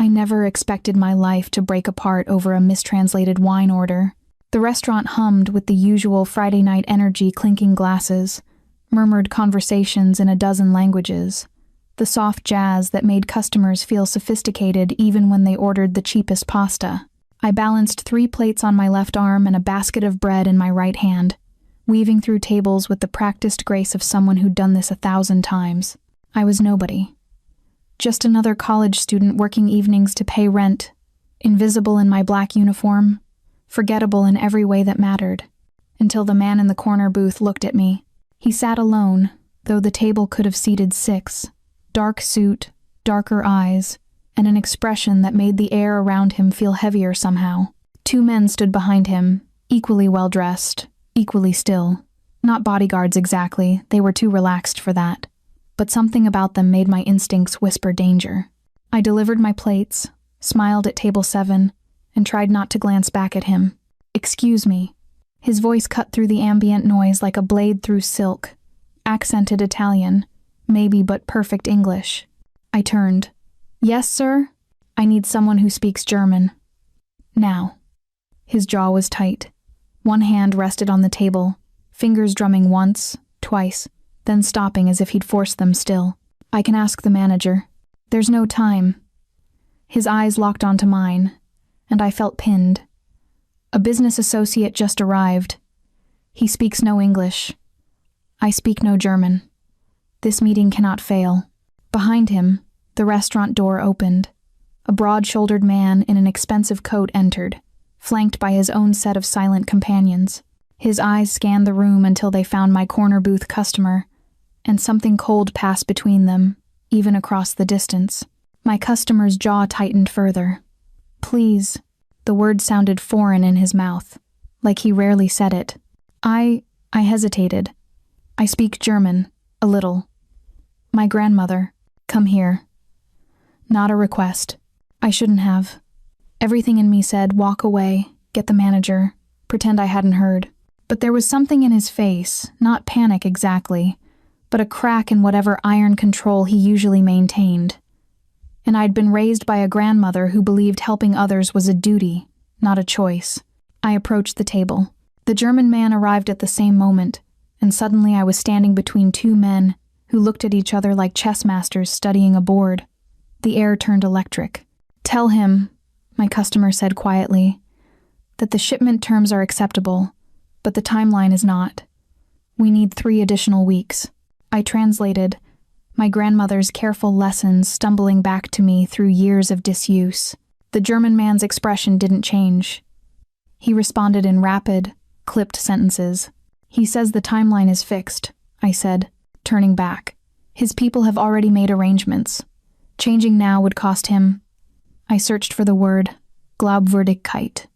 I never expected my life to break apart over a mistranslated wine order. The restaurant hummed with the usual Friday night energy, clinking glasses, murmured conversations in a dozen languages, the soft jazz that made customers feel sophisticated even when they ordered the cheapest pasta. I balanced 3 plates on my left arm and a basket of bread in my right hand, weaving through tables with the practiced grace of someone who'd done this 1,000 times. I was nobody. Just another college student working evenings to pay rent, invisible in my black uniform, forgettable in every way that mattered, until the man in the corner booth looked at me. He sat alone, though the table could have seated 6. Dark suit, darker eyes, and an expression that made the air around him feel heavier somehow. 2 men stood behind him, equally well-dressed, equally still. Not bodyguards exactly, they were too relaxed for that. But something about them made my instincts whisper danger. I delivered my plates, smiled at table 7, and tried not to glance back at him. "Excuse me." His voice cut through the ambient noise like a blade through silk. Accented Italian, maybe but perfect English. I turned. "Yes, sir? I need someone who speaks German. Now." His jaw was tight. One hand rested on the table, fingers drumming once, twice, then stopping as if he'd forced them still. "I can ask the manager." "There's no time." His eyes locked onto mine, and I felt pinned. "A business associate just arrived. He speaks no English. I speak no German. This meeting cannot fail." Behind him, the restaurant door opened. A broad-shouldered man in an expensive coat entered, flanked by his own set of silent companions. His eyes scanned the room until they found my corner booth customer, and something cold passed between them, even across the distance. My customer's jaw tightened further. "Please." The word sounded foreign in his mouth, like he rarely said it. I hesitated. "I speak German, a little. My grandmother." "Come here." Not a request. I shouldn't have. Everything in me said, walk away, get the manager, pretend I hadn't heard. But there was something in his face, not panic exactly, but a crack in whatever iron control he usually maintained. And I'd been raised by a grandmother who believed helping others was a duty, not a choice. I approached the table. The German man arrived at the same moment, and suddenly I was standing between 2 men who looked at each other like chess masters studying a board. The air turned electric. "Tell him," my customer said quietly, "that the shipment terms are acceptable, but the timeline is not. We need 3 additional weeks." I translated, my grandmother's careful lessons stumbling back to me through years of disuse. The German man's expression didn't change. He responded in rapid, clipped sentences. "He says the timeline is fixed," I said, turning back. "His people have already made arrangements. Changing now would cost him—" I searched for the word, Glaubwürdigkeit.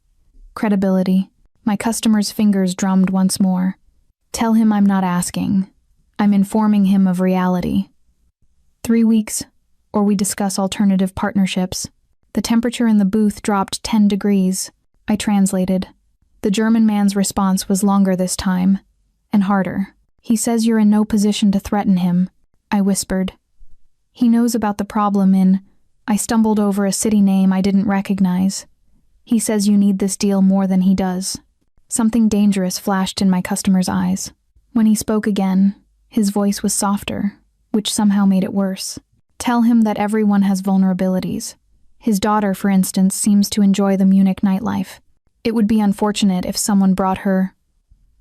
Credibility. My customer's fingers drummed once more. "Tell him I'm not asking. I'm informing him of reality. 3 weeks, or we discuss alternative partnerships." The temperature in the booth dropped 10 degrees. I translated. The German man's response was longer this time, and harder. "He says you're in no position to threaten him," I whispered. "He knows about the problem in—" I stumbled over a city name I didn't recognize. "He says you need this deal more than he does." Something dangerous flashed in my customer's eyes. When he spoke again, his voice was softer, which somehow made it worse. "Tell him that everyone has vulnerabilities. His daughter, for instance, seems to enjoy the Munich nightlife. It would be unfortunate if someone brought her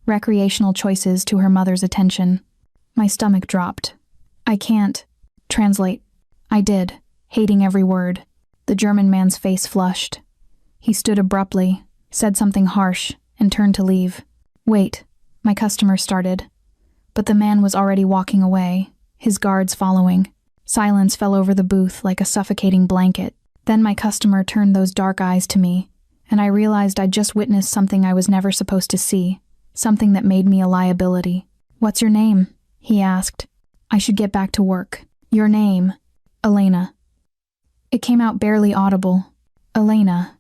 recreational choices to her mother's attention." My stomach dropped. "I can't." Translate. I did, hating every word. The German man's face flushed. He stood abruptly, said something harsh, and turned to leave. "Wait," my customer started. But the man was already walking away, his guards following. Silence fell over the booth like a suffocating blanket. Then my customer turned those dark eyes to me, and I realized I'd just witnessed something I was never supposed to see, something that made me a liability. "What's your name?" he asked. I should get back to work. "Your name?" "Elena." It came out barely audible. "Elena."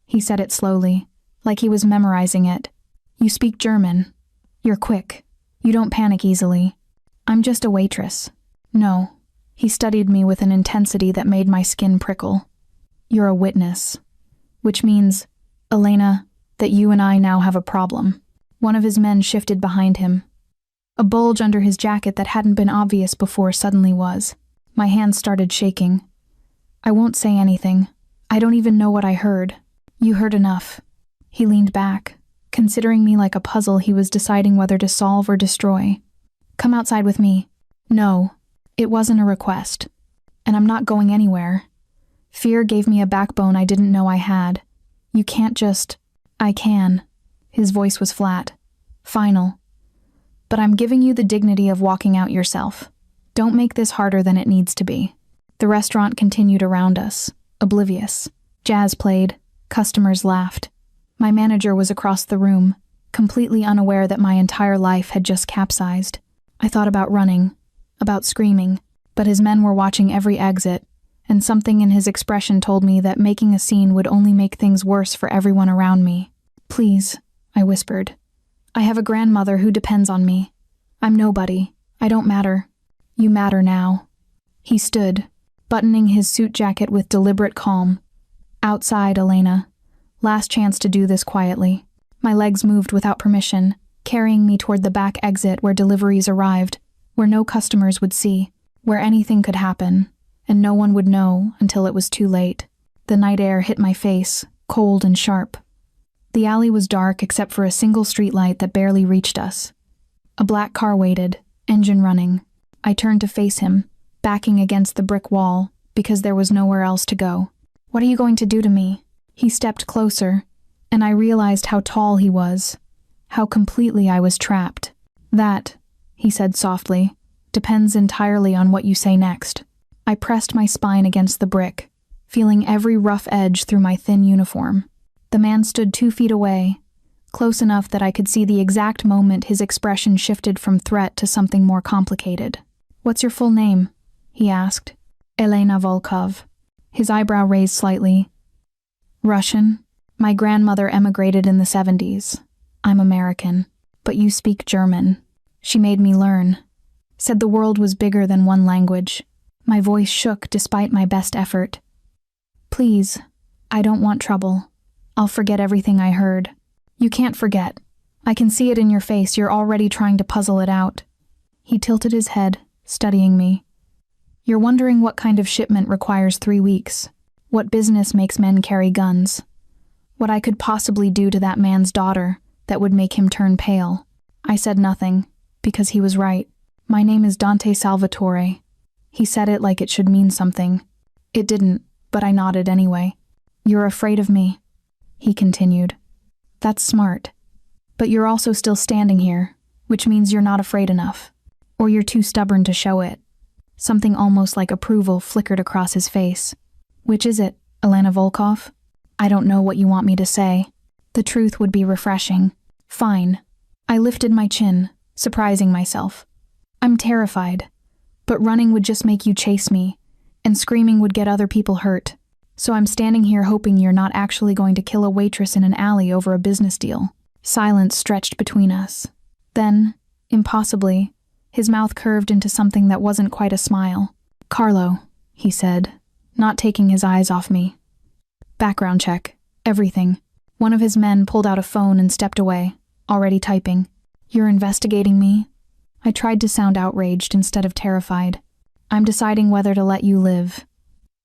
He said it slowly, like he was memorizing it. "You speak German. You're quick. You don't panic easily." "I'm just a waitress." "No." He studied me with an intensity that made my skin prickle. You're a witness. Which means, Elena, that you and I now have a problem. One of his men shifted behind him. A bulge under his jacket that hadn't been obvious before suddenly was. My hands started shaking. I won't say anything. I don't even know what I heard. You heard enough. He leaned back, considering me like a puzzle he was deciding whether to solve or destroy. Come outside with me. No, it wasn't a request. And I'm not going anywhere. Fear gave me a backbone I didn't know I had. You can't just... I can. His voice was flat. Final. But I'm giving you the dignity of walking out yourself. Don't make this harder than it needs to be. The restaurant continued around us, oblivious. Jazz played. Customers laughed. My manager was across the room, completely unaware that my entire life had just capsized. I thought about running, about screaming, but his men were watching every exit, and something in his expression told me that making a scene would only make things worse for everyone around me. Please, I whispered. I have a grandmother who depends on me. I'm nobody. I don't matter. You matter now. He stood, buttoning his suit jacket with deliberate calm. Outside, Elena. Last chance to do this quietly. My legs moved without permission, carrying me toward the back exit where deliveries arrived, where no customers would see, where anything could happen, and no one would know until it was too late. The night air hit my face, cold and sharp. The alley was dark except for a single streetlight that barely reached us. A black car waited, engine running. I turned to face him, backing against the brick wall, because there was nowhere else to go. What are you going to do to me? He stepped closer, and I realized how tall he was, how completely I was trapped. That, he said softly, depends entirely on what you say next. I pressed my spine against the brick, feeling every rough edge through my thin uniform. The man stood 2 feet away, close enough that I could see the exact moment his expression shifted from threat to something more complicated. What's your full name? He asked. Elena Volkov. His eyebrow raised slightly. Russian? My grandmother emigrated in the 70s. I'm American, but you speak German. She made me learn. Said the world was bigger than one language. My voice shook despite my best effort. Please, I don't want trouble. I'll forget everything I heard. You can't forget. I can see it in your face. You're already trying to puzzle it out. He tilted his head, studying me. You're wondering what kind of shipment requires 3 weeks. What business makes men carry guns? What I could possibly do to that man's daughter that would make him turn pale. I said nothing, because he was right. My name is Dante Salvatore. He said it like it should mean something. It didn't, but I nodded anyway. You're afraid of me, he continued. That's smart. But you're also still standing here, which means you're not afraid enough. Or you're too stubborn to show it. Something almost like approval flickered across his face. Which is it, Elena Volkov? I don't know what you want me to say. The truth would be refreshing. Fine. I lifted my chin, surprising myself. I'm terrified. But running would just make you chase me, and screaming would get other people hurt. So I'm standing here hoping you're not actually going to kill a waitress in an alley over a business deal. Silence stretched between us. Then, impossibly, his mouth curved into something that wasn't quite a smile. Carlo, he said, not taking his eyes off me. Background check. Everything. One of his men pulled out a phone and stepped away, already typing. You're investigating me? I tried to sound outraged instead of terrified. I'm deciding whether to let you live.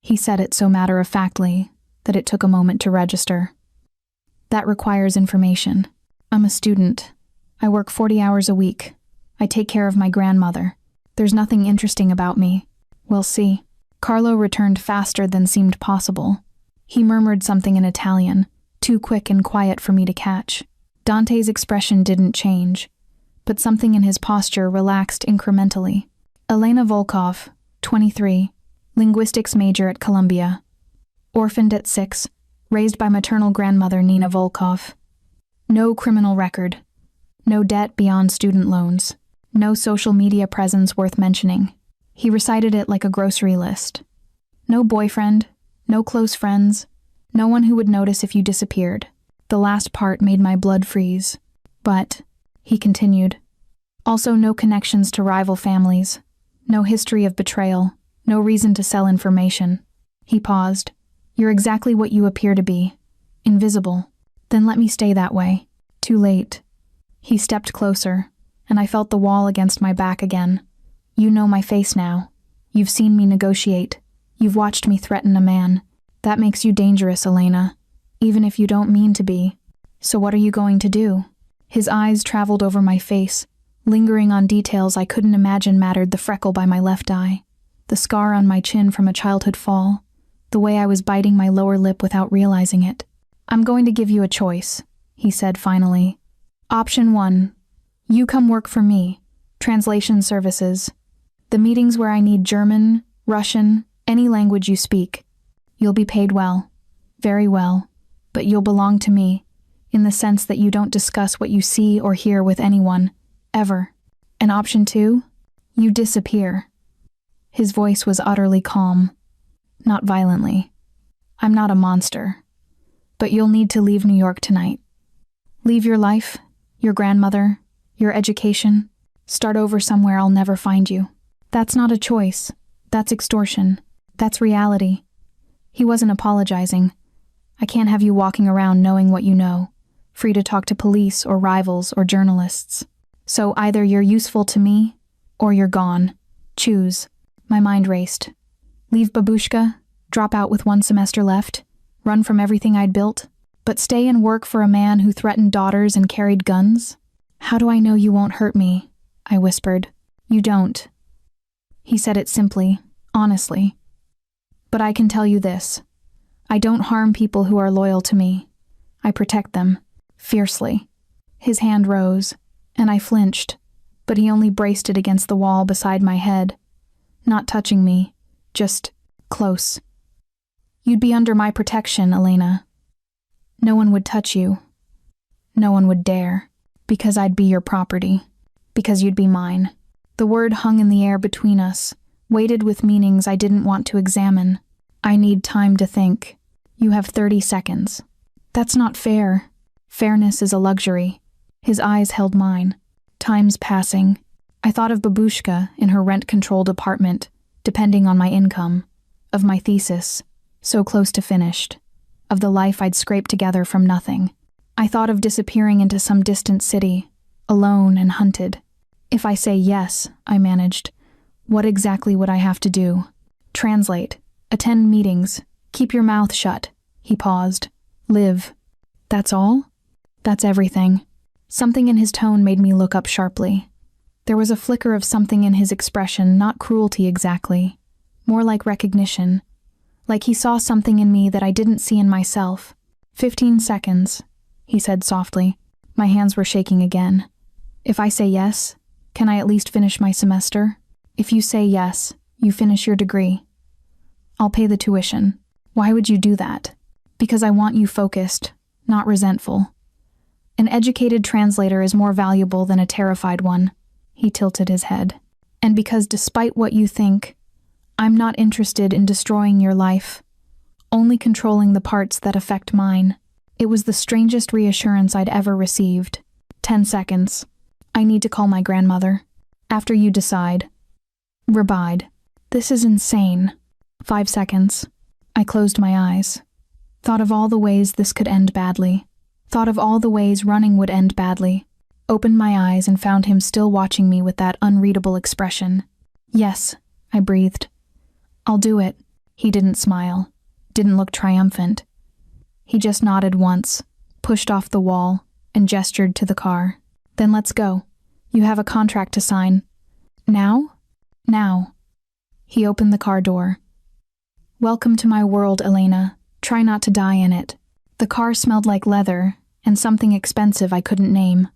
He said it so matter-of-factly that it took a moment to register. That requires information. I'm a student. I work 40 hours a week. I take care of my grandmother. There's nothing interesting about me. We'll see. Carlo returned faster than seemed possible. He murmured something in Italian, too quick and quiet for me to catch. Dante's expression didn't change, but something in his posture relaxed incrementally. Elena Volkov, 23, linguistics major at Columbia. Orphaned at 6, raised by maternal grandmother Nina Volkov. No criminal record. No debt beyond student loans. No social media presence worth mentioning. He recited it like a grocery list. No boyfriend, no close friends, no one who would notice if you disappeared. The last part made my blood freeze. But, he continued, also no connections to rival families, no history of betrayal, no reason to sell information. He paused. You're exactly what you appear to be. Invisible. Then let me stay that way. Too late. He stepped closer, and I felt the wall against my back again. You know my face now. You've seen me negotiate. You've watched me threaten a man. That makes you dangerous, Elena, even if you don't mean to be. So what are you going to do? His eyes traveled over my face, lingering on details I couldn't imagine mattered: the freckle by my left eye, the scar on my chin from a childhood fall, the way I was biting my lower lip without realizing it. I'm going to give you a choice, he said finally. Option 1. You come work for me. Translation services. The meetings where I need German, Russian, any language you speak. You'll be paid well. Very well. But you'll belong to me, in the sense that you don't discuss what you see or hear with anyone, ever. And option 2? You disappear. His voice was utterly calm. Not violently. I'm not a monster. But you'll need to leave New York tonight. Leave your life, your grandmother, your education. Start over somewhere I'll never find you. That's not a choice. That's extortion. That's reality. He wasn't apologizing. I can't have you walking around knowing what you know, free to talk to police or rivals or journalists. So either you're useful to me, or you're gone. Choose. My mind raced. Leave Babushka, drop out with 1 semester left, run from everything I'd built, but stay and work for a man who threatened daughters and carried guns? How do I know you won't hurt me? I whispered. You don't. He said it simply, honestly. But I can tell you this. I don't harm people who are loyal to me. I protect them, fiercely. His hand rose, and I flinched, but he only braced it against the wall beside my head. Not touching me, just close. You'd be under my protection, Elena. No one would touch you. No one would dare, because I'd be your property, because you'd be mine. The word hung in the air between us, weighted with meanings I didn't want to examine. I need time to think. You have 30 seconds. That's not fair. Fairness is a luxury. His eyes held mine. Time's passing. I thought of Babushka in her rent-controlled apartment, depending on my income, of my thesis, so close to finished, of the life I'd scraped together from nothing. I thought of disappearing into some distant city, alone and hunted. If I say yes, I managed, what exactly would I have to do? Translate, attend meetings, keep your mouth shut. He paused. Live. That's all? That's everything. Something in his tone made me look up sharply. There was a flicker of something in his expression, not cruelty exactly, more like recognition, like he saw something in me that I didn't see in myself. 15 seconds, he said softly. My hands were shaking again. If I say yes, can I at least finish my semester? If you say yes, you finish your degree. I'll pay the tuition. Why would you do that? Because I want you focused, not resentful. An educated translator is more valuable than a terrified one. He tilted his head. And because despite what you think, I'm not interested in destroying your life, only controlling the parts that affect mine. It was the strangest reassurance I'd ever received. 10 seconds. I need to call my grandmother. After you decide. Rabide. This is insane. 5 seconds. I closed my eyes. Thought of all the ways this could end badly. Thought of all the ways running would end badly. Opened my eyes and found him still watching me with that unreadable expression. Yes, I breathed. I'll do it. He didn't smile. Didn't look triumphant. He just nodded once, pushed off the wall, and gestured to the car. Then let's go. You have a contract to sign. Now? Now. He opened the car door. Welcome to my world, Elena. Try not to die in it. The car smelled like leather, and something expensive I couldn't name.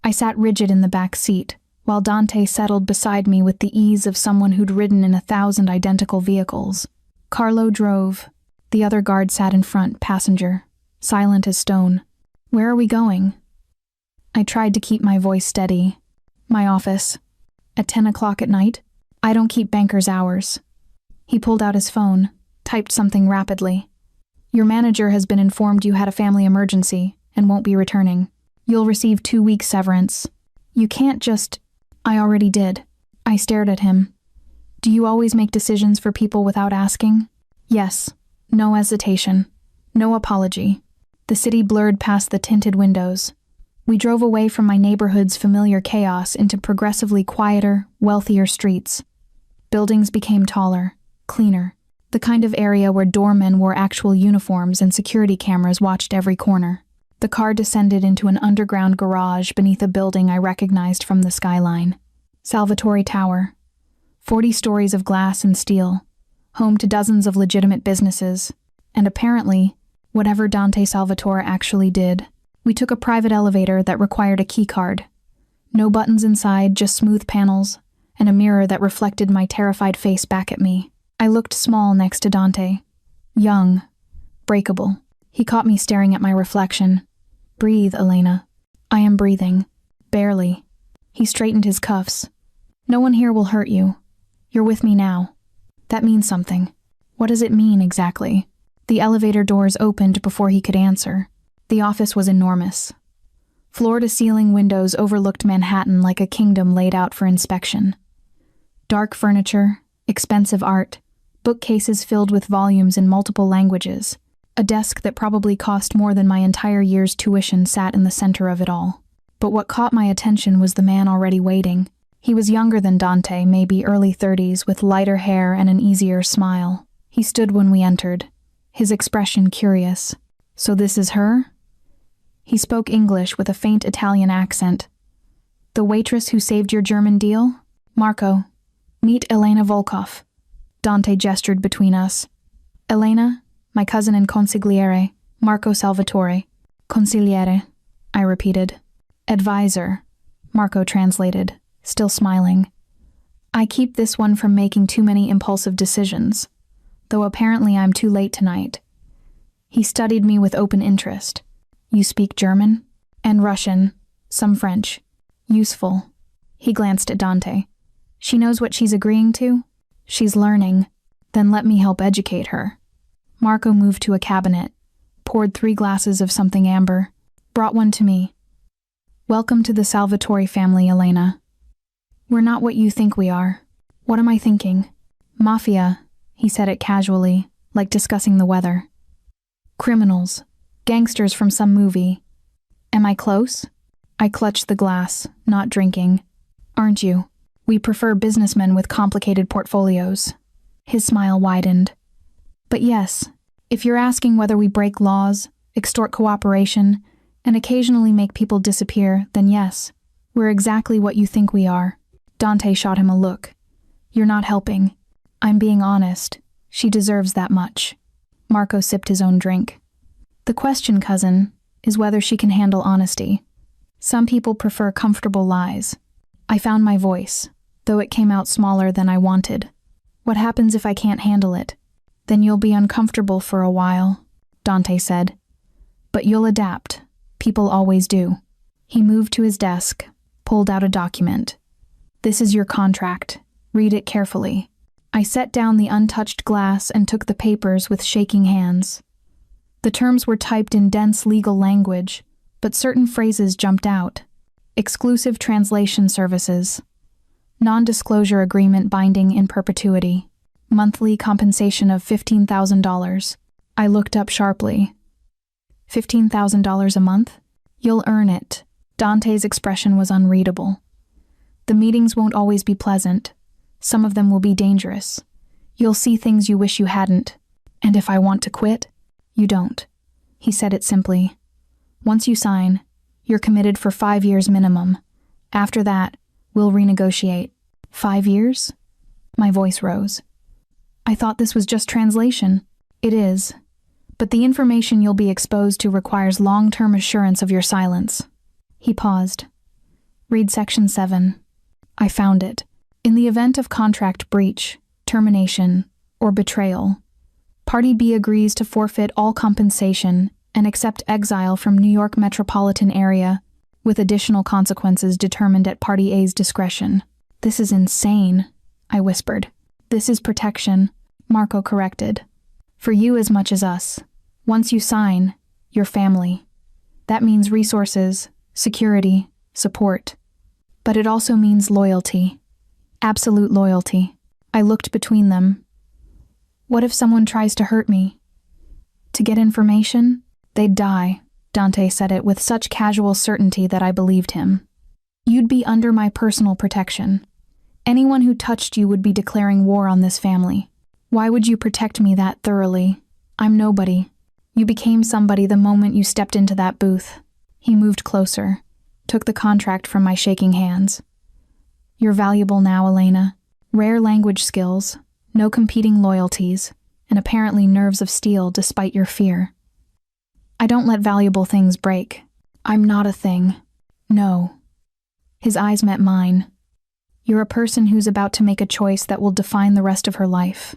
I sat rigid in the back seat, while Dante settled beside me with the ease of someone who'd ridden in 1,000 identical vehicles. Carlo drove. The other guard sat in front, passenger, silent as stone. Where are we going? I tried to keep my voice steady. My office. At 10 o'clock at night? I don't keep bankers' hours. He pulled out his phone, typed something rapidly. Your manager has been informed you had a family emergency and won't be returning. You'll receive 2 weeks severance. You can't just... I already did. I stared at him. Do you always make decisions for people without asking? Yes. No hesitation. No apology. The city blurred past the tinted windows. We drove away from my neighborhood's familiar chaos into progressively quieter, wealthier streets. Buildings became taller, cleaner, the kind of area where doormen wore actual uniforms and security cameras watched every corner. The car descended into an underground garage beneath a building I recognized from the skyline. Salvatore Tower. 40 stories of glass and steel, home to dozens of legitimate businesses, and apparently, whatever Dante Salvatore actually did. We took a private elevator that required a keycard. No buttons inside, just smooth panels, and a mirror that reflected my terrified face back at me. I looked small next to Dante. Young. Breakable. He caught me staring at my reflection. Breathe, Elena. I am breathing. Barely. He straightened his cuffs. No one here will hurt you. You're with me now. That means something. What does it mean exactly? The elevator doors opened before he could answer. The office was enormous. Floor-to-ceiling windows overlooked Manhattan like a kingdom laid out for inspection. Dark furniture, expensive art, bookcases filled with volumes in multiple languages. A desk that probably cost more than my entire year's tuition sat in the center of it all. But what caught my attention was the man already waiting. He was younger than Dante, maybe early 30s, with lighter hair and an easier smile. He stood when we entered, his expression curious. So this is her? He spoke English with a faint Italian accent. The waitress who saved your German deal? Marco, meet Elena Volkov. Dante gestured between us. Elena, my cousin and consigliere, Marco Salvatore. Consigliere, I repeated. Advisor, Marco translated, still smiling. I keep this one from making too many impulsive decisions, though apparently I'm too late tonight. He studied me with open interest. You speak German? And Russian, some French. Useful. He glanced at Dante. She knows what she's agreeing to? She's learning. Then let me help educate her. Marco moved to a cabinet, poured 3 glasses of something amber, brought one to me. Welcome to the Salvatore family, Elena. We're not what you think we are. What am I thinking? Mafia, he said it casually, like discussing the weather. Criminals. Gangsters from some movie. Am I close? I clutched the glass, not drinking. Aren't you? We prefer businessmen with complicated portfolios. His smile widened. But yes, if you're asking whether we break laws, extort cooperation, and occasionally make people disappear, then yes, we're exactly what you think we are. Dante shot him a look. You're not helping. I'm being honest. She deserves that much. Marco sipped his own drink. The question, cousin, is whether she can handle honesty. Some people prefer comfortable lies. I found my voice, though it came out smaller than I wanted. What happens if I can't handle it? Then you'll be uncomfortable for a while, Dante said. But you'll adapt. People always do. He moved to his desk, pulled out a document. This is your contract. Read it carefully. I set down the untouched glass and took the papers with shaking hands. The terms were typed in dense legal language, but certain phrases jumped out. Exclusive translation services. Non-disclosure agreement binding in perpetuity. Monthly compensation of $15,000. I looked up sharply. $15,000 a month? You'll earn it. Dante's expression was unreadable. The meetings won't always be pleasant. Some of them will be dangerous. You'll see things you wish you hadn't. And if I want to quit, you don't. He said it simply. Once you sign, you're committed for 5 years minimum. After that, we'll renegotiate. 5 years? My voice rose. I thought this was just translation. It is. But the information you'll be exposed to requires long-term assurance of your silence. He paused. Read section 7. I found it. In the event of contract breach, termination, or betrayal, Party B agrees to forfeit all compensation and accept exile from New York metropolitan area, with additional consequences determined at Party A's discretion. This is insane, I whispered. This is protection, Marco corrected. For you as much as us. Once you sign, you're family. That means resources, security, support. But it also means loyalty. Absolute loyalty. I looked between them. What if someone tries to hurt me? To get information? They'd die. Dante said it with such casual certainty that I believed him. You'd be under my personal protection. Anyone who touched you would be declaring war on this family. Why would you protect me that thoroughly? I'm nobody. You became somebody the moment you stepped into that booth. He moved closer, took the contract from my shaking hands. You're valuable now, Elena. Rare language skills, no competing loyalties, and apparently nerves of steel despite your fear. I don't let valuable things break. I'm not a thing. No. His eyes met mine. You're a person who's about to make a choice that will define the rest of her life.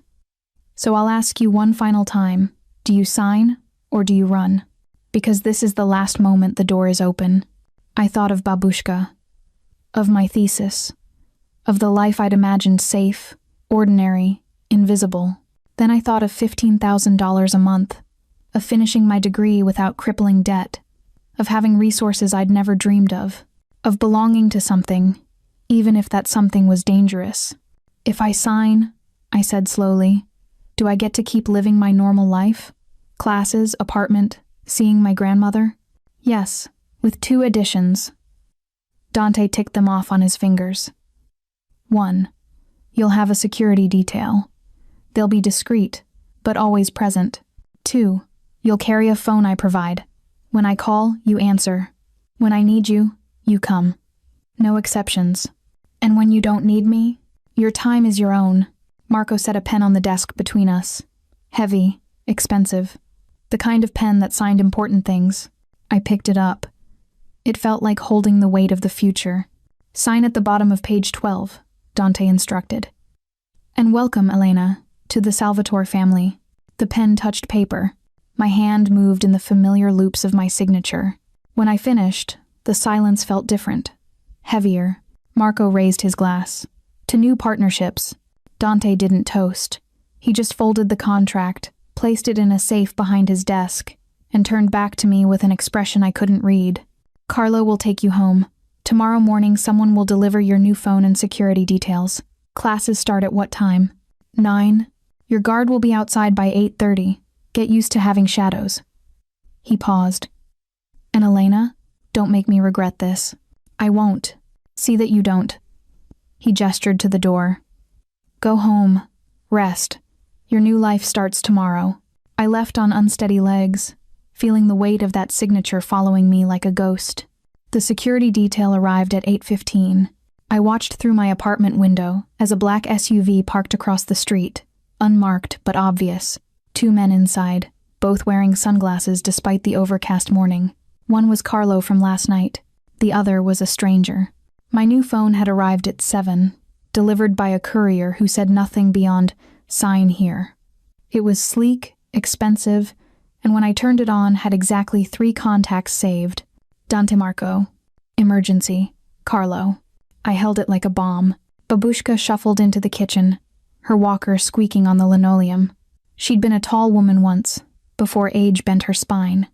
So I'll ask you one final time, do you sign or do you run? Because this is the last moment the door is open. I thought of Babushka, of my thesis, of the life I'd imagined safe, ordinary, invisible. Then I thought of $15,000 a month, of finishing my degree without crippling debt, of having resources I'd never dreamed of belonging to something, even if that something was dangerous. If I sign, I said slowly, do I get to keep living my normal life? Classes, apartment, seeing my grandmother? Yes, with 2 additions. Dante ticked them off on his fingers. 1. You'll have a security detail. They'll be discreet, but always present. 2. You'll carry a phone I provide. When I call, you answer. When I need you, you come. No exceptions. And when you don't need me, your time is your own. Marco set a pen on the desk between us. Heavy, expensive. The kind of pen that signed important things. I picked it up. It felt like holding the weight of the future. Sign at the bottom of page 12, Dante instructed. And welcome, Elena, to the Salvatore family. The pen touched paper. My hand moved in the familiar loops of my signature. When I finished, the silence felt different. Heavier. Marco raised his glass. To new partnerships. Dante didn't toast. He just folded the contract, placed it in a safe behind his desk, and turned back to me with an expression I couldn't read. Carlo will take you home. Tomorrow morning someone will deliver your new phone and security details. Classes start at what time? 9. Your guard will be outside by 8:30. Get used to having shadows. He paused. And Elena, don't make me regret this. I won't. See that you don't. He gestured to the door. Go home. Rest. Your new life starts tomorrow. I left on unsteady legs, feeling the weight of that signature following me like a ghost. The security detail arrived at 8:15. I watched through my apartment window as a black SUV parked across the street, unmarked but obvious. 2 men inside, both wearing sunglasses despite the overcast morning. One was Carlo from last night. The other was a stranger. My new phone had arrived at 7, delivered by a courier who said nothing beyond, sign here. It was sleek, expensive, and when I turned it on, had exactly 3 contacts saved. Dante Marco. Emergency. Carlo. I held it like a bomb. Babushka shuffled into the kitchen, her walker squeaking on the linoleum. She'd been a tall woman once, before age bent her spine.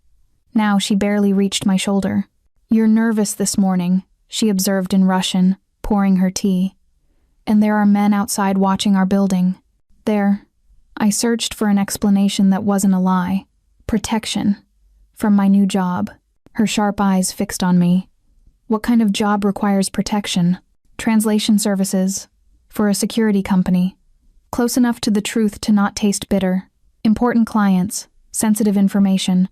Now she barely reached my shoulder. You're nervous this morning, she observed in Russian, pouring her tea. And there are men outside watching our building. There. I searched for an explanation that wasn't a lie. Protection. From my new job. Her sharp eyes fixed on me. What kind of job requires protection? Translation services. For a security company. Close enough to the truth to not taste bitter. Important clients. Sensitive information.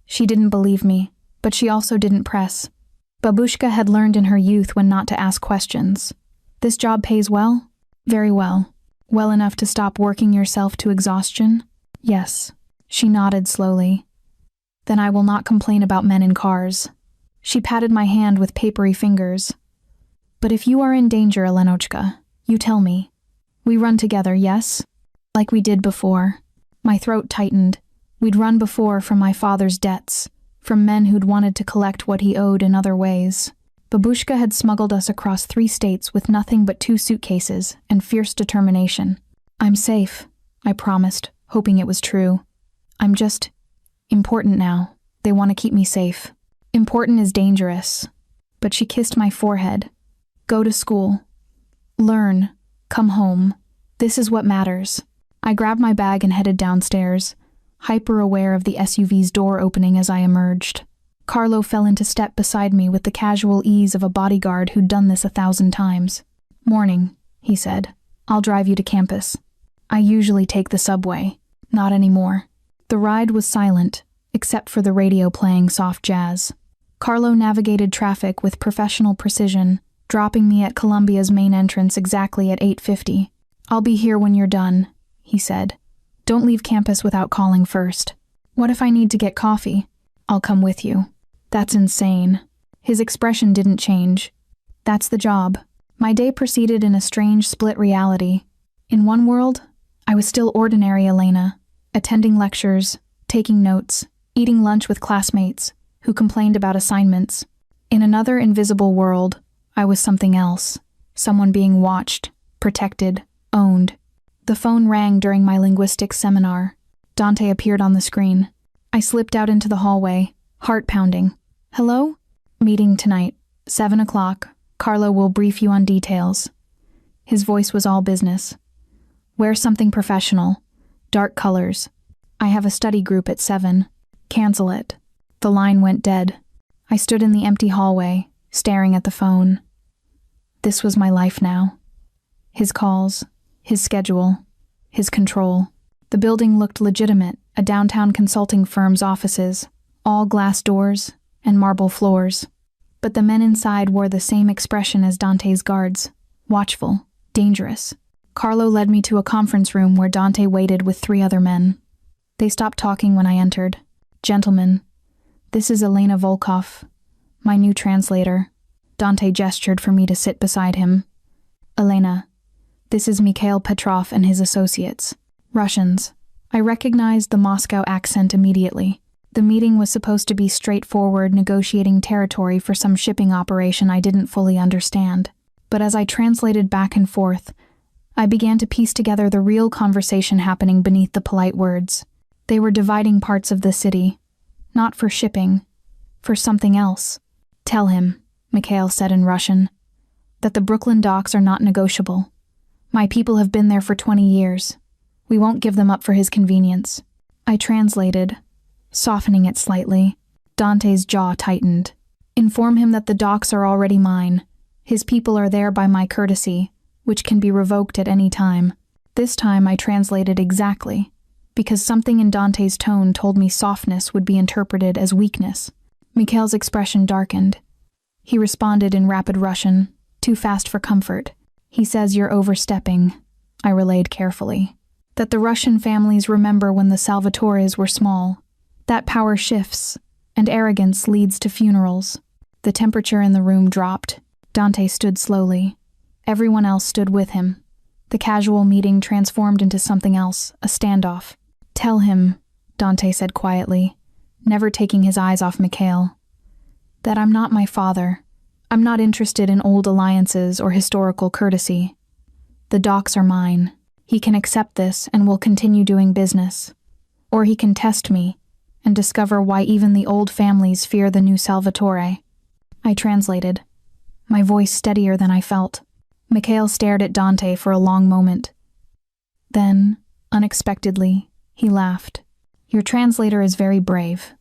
She didn't believe me, but she also didn't press. Babushka had learned in her youth when not to ask questions. This job pays well? Very well. Well enough to stop working yourself to exhaustion? Yes. She nodded slowly. Then I will not complain about men in cars. She patted my hand with papery fingers. But if you are in danger, Elenochka, you tell me. We run together, yes? Like we did before. My throat tightened. We'd run before from my father's debts, from men who'd wanted to collect what he owed in other ways. Babushka had smuggled us across 3 states with nothing but 2 suitcases and fierce determination. I'm safe, I promised, hoping it was true. I'm just important now. They want to keep me safe. Important is dangerous. But she kissed my forehead. Go to school. Learn. Come home. This is what matters. I grabbed my bag and headed downstairs. hyper-aware of the SUV's door opening as I emerged. Carlo fell into step beside me with the casual ease of a bodyguard who'd done this 1,000 times. "Morning," he said. "I'll drive you to campus." I usually take the subway. Not anymore. The ride was silent, except for the radio playing soft jazz. Carlo navigated traffic with professional precision, dropping me at Columbia's main entrance exactly at 8:50. "I'll be here when you're done," he said. "Don't leave campus without calling first." "What if I need to get coffee?" "I'll come with you." "That's insane." His expression didn't change. "That's the job." My day proceeded in a strange split reality. In one world, I was still ordinary Elena, attending lectures, taking notes, eating lunch with classmates who complained about assignments. In another invisible world, I was something else, someone being watched, protected, owned. The phone rang during my linguistics seminar. Dante appeared on the screen. I slipped out into the hallway, heart pounding. "Hello? Meeting tonight, 7 o'clock. Carlo will brief you on details." His voice was all business. "Wear something professional. Dark colors. I have a study group at 7. Cancel it." The line went dead. I stood in the empty hallway, staring at the phone. This was my life now. His calls, his schedule, his control. The building looked legitimate, a downtown consulting firm's offices, all glass doors and marble floors. But the men inside wore the same expression as Dante's guards, watchful, dangerous. Carlo led me to a conference room where Dante waited with 3 other men. They stopped talking when I entered. "Gentlemen, this is Elena Volkov, my new translator." Dante gestured for me to sit beside him. "Elena, this is Mikhail Petrov and his associates, Russians." I recognized the Moscow accent immediately. The meeting was supposed to be straightforward, negotiating territory for some shipping operation I didn't fully understand. But as I translated back and forth, I began to piece together the real conversation happening beneath the polite words. They were dividing parts of the city, not for shipping, for something else. "Tell him," Mikhail said in Russian, "that the Brooklyn docks are not negotiable. My people have been there for 20 years. We won't give them up for his convenience." I translated, softening it slightly. Dante's jaw tightened. "Inform him that the docks are already mine. His people are there by my courtesy, which can be revoked at any time." This time I translated exactly, because something in Dante's tone told me softness would be interpreted as weakness. Mikhail's expression darkened. He responded in rapid Russian, too fast for comfort. "He says you're overstepping," I relayed carefully. "That the Russian families remember when the Salvatores were small. That power shifts, and arrogance leads to funerals." The temperature in the room dropped. Dante stood slowly. Everyone else stood with him. The casual meeting transformed into something else, a standoff. "Tell him," Dante said quietly, never taking his eyes off Mikhail, "that I'm not my father. I'm not interested in old alliances or historical courtesy. The docks are mine. He can accept this and will continue doing business. Or he can test me and discover why even the old families fear the new Salvatore." I translated, my voice steadier than I felt. Mikhail stared at Dante for a long moment. Then, unexpectedly, he laughed. "Your translator is very brave,"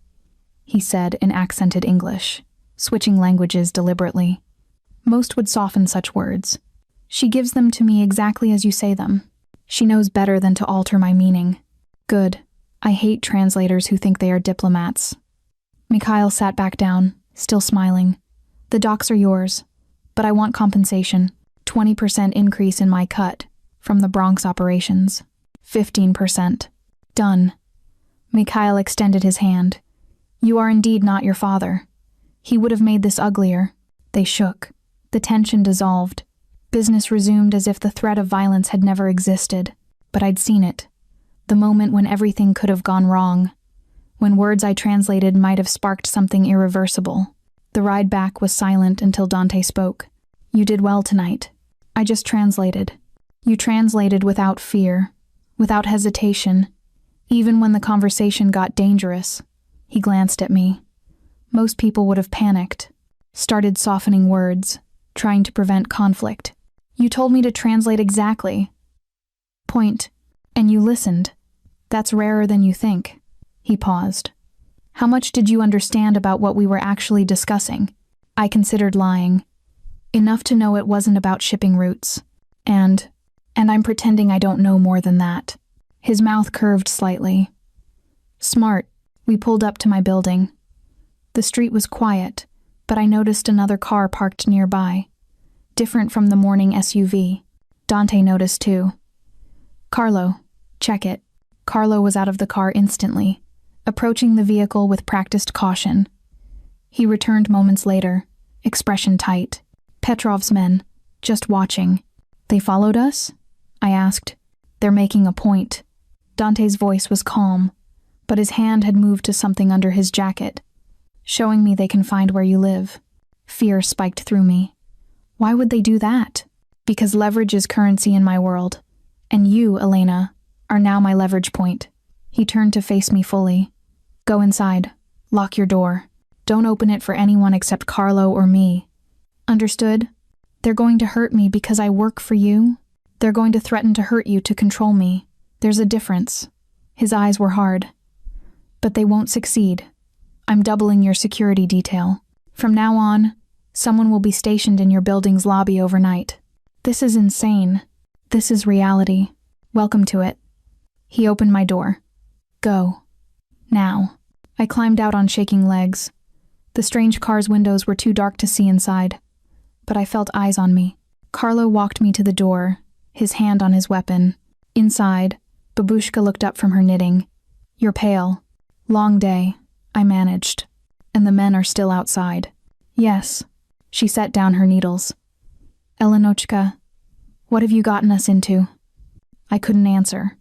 he said in accented English, switching languages deliberately. "Most would soften such words. She gives them to me exactly as you say them. She knows better than to alter my meaning." "Good. I hate translators who think they are diplomats." Mikhail sat back down, still smiling. "The docks are yours, but I want compensation. 20% increase in my cut from the Bronx operations. 15%. Done." Mikhail extended his hand. "You are indeed not your father. He would have made this uglier." They shook. The tension dissolved. Business resumed as if the threat of violence had never existed. But I'd seen it. The moment when everything could have gone wrong. When words I translated might have sparked something irreversible. The ride back was silent until Dante spoke. "You did well tonight." I just translated. "You translated without fear, without hesitation, even when the conversation got dangerous." He glanced at me. "Most people would have panicked, started softening words, trying to prevent conflict. You told me to translate exactly. Point. And you listened. That's rarer than you think." He paused. How much did you understand about what we were actually discussing? I considered lying. Enough to know it wasn't about shipping routes. And I'm pretending I don't know more than that. His mouth curved slightly. Smart. We pulled up to my building. The street was quiet, but I noticed another car parked nearby. Different from the morning SUV. Dante noticed too. Carlo, check it. Carlo was out of the car instantly, approaching the vehicle with practiced caution. He returned moments later, expression tight. Petrov's men, just watching. They followed us? I asked. They're making a point. Dante's voice was calm, but his hand had moved to something under his jacket, showing me they can find where you live. Fear spiked through me. Why would they do that? Because leverage is currency in my world, and you, Elena, are now my leverage point. He turned to face me fully. Go inside. Lock your door. Don't open it for anyone except Carlo or me. Understood? They're going to hurt me because I work for you. They're going to threaten to hurt you to control me. There's a difference. His eyes were hard. But they won't succeed. I'm doubling your security detail. From now on, someone will be stationed in your building's lobby overnight. This is insane. This is reality. Welcome to it. He opened my door. Go. Now. I climbed out on shaking legs. The strange car's windows were too dark to see inside, but I felt eyes on me. Carlo walked me to the door, his hand on his weapon. Inside, Babushka looked up from her knitting. You're pale. Long day, I managed. And the men are still outside. Yes. She set down her needles. Elenochka, what have you gotten us into? I couldn't answer,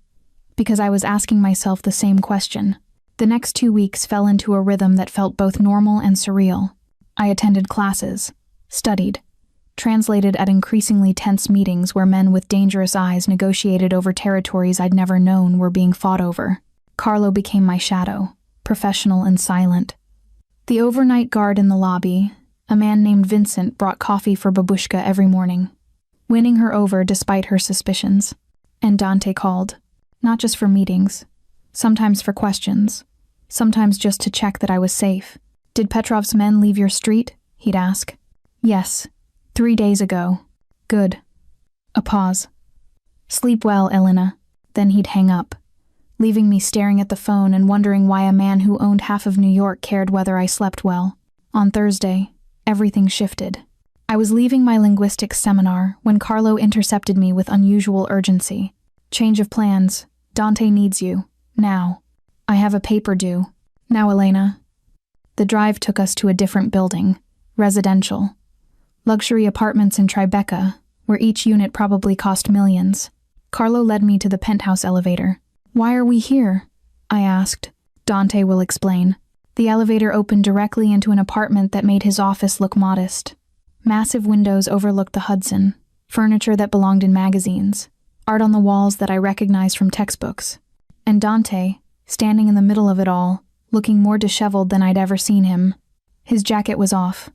because I was asking myself the same question. The next 2 weeks fell into a rhythm that felt both normal and surreal. I attended classes, studied, translated at increasingly tense meetings where men with dangerous eyes negotiated over territories I'd never known were being fought over. Carlo became my shadow, professional and silent. The overnight guard in the lobby, a man named Vincent, brought coffee for Babushka every morning, winning her over despite her suspicions. And Dante called, not just for meetings, sometimes for questions, sometimes just to check that I was safe. Did Petrov's men leave your street? He'd ask. Yes, 3 days ago. Good. A pause. Sleep well, Elena. Then he'd hang up, leaving me staring at the phone and wondering why a man who owned half of New York cared whether I slept well. On Thursday, everything shifted. I was leaving my linguistics seminar when Carlo intercepted me with unusual urgency. Change of plans. Dante needs you. Now. I have a paper due. Now, Elena. The drive took us to a different building. Residential. Luxury apartments in Tribeca, where each unit probably cost millions. Carlo led me to the penthouse elevator. Why are we here? I asked. Dante will explain. The elevator opened directly into an apartment that made his office look modest. Massive windows overlooked the Hudson, furniture that belonged in magazines, art on the walls that I recognized from textbooks. And Dante, standing in the middle of it all, looking more disheveled than I'd ever seen him. His jacket was off.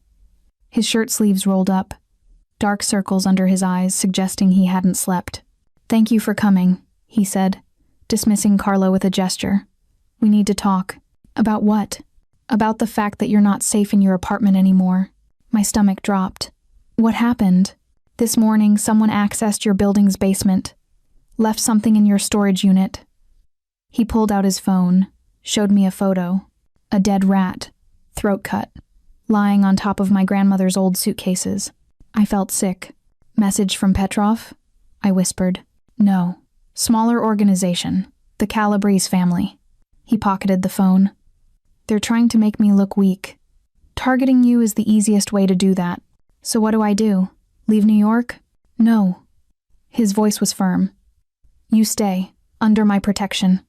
His shirt sleeves rolled up, dark circles under his eyes suggesting he hadn't slept. Thank you for coming, he said, dismissing Carlo with a gesture. We need to talk. About what? About the fact that you're not safe in your apartment anymore. My stomach dropped. What happened? This morning, someone accessed your building's basement, left something in your storage unit. He pulled out his phone, showed me a photo. A dead rat, throat cut, lying on top of my grandmother's old suitcases. I felt sick. Message from Petrov? I whispered. No. Smaller organization. The Calabrese family. He pocketed the phone. They're trying to make me look weak. Targeting you is the easiest way to do that. So what do I do? Leave New York? No. His voice was firm. You stay, under my protection.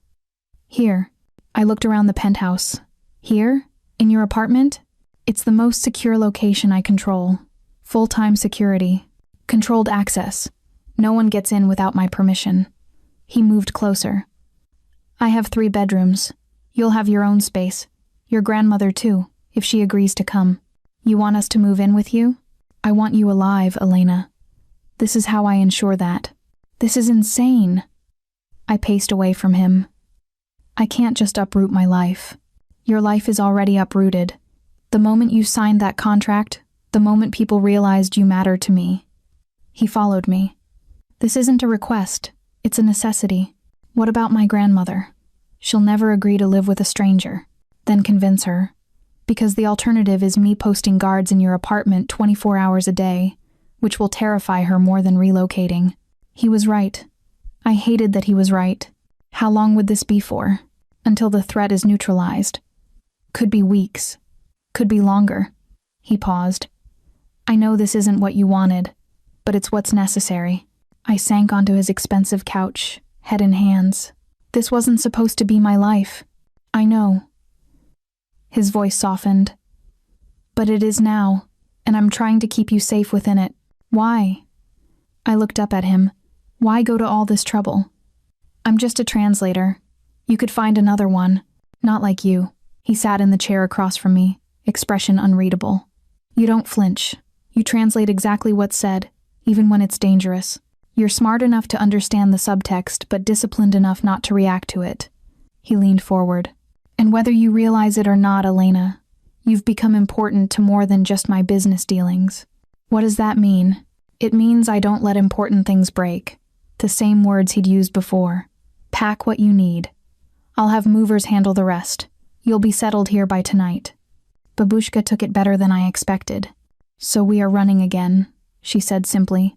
Here. I looked around the penthouse. Here? In your apartment? It's the most secure location I control. Full-time security. Controlled access. No one gets in without my permission. He moved closer. I have 3 bedrooms. You'll have your own space. Your grandmother too, if she agrees to come. You want us to move in with you? I want you alive, Elena. This is how I ensure that. This is insane. I paced away from him. I can't just uproot my life. Your life is already uprooted. The moment you signed that contract, the moment people realized you mattered to me. He followed me. This isn't a request, it's a necessity. What about my grandmother? She'll never agree to live with a stranger. Then convince her. Because the alternative is me posting guards in your apartment 24 hours a day, which will terrify her more than relocating. He was right. I hated that he was right. How long would this be for? Until the threat is neutralized. Could be weeks. Could be longer. He paused. I know this isn't what you wanted, but it's what's necessary. I sank onto his expensive couch, head in hands. This wasn't supposed to be my life. I know. His voice softened. But it is now, and I'm trying to keep you safe within it. Why? I looked up at him. Why go to all this trouble? I'm just a translator. You could find another one. Not like you. He sat in the chair across from me, expression unreadable. You don't flinch. You translate exactly what's said, even when it's dangerous. You're smart enough to understand the subtext, but disciplined enough not to react to it. He leaned forward. And whether you realize it or not, Elena, you've become important to more than just my business dealings. What does that mean? It means I don't let important things break. The same words he'd used before. Pack what you need. I'll have movers handle the rest. You'll be settled here by tonight. Babushka took it better than I expected. So we are running again, she said simply,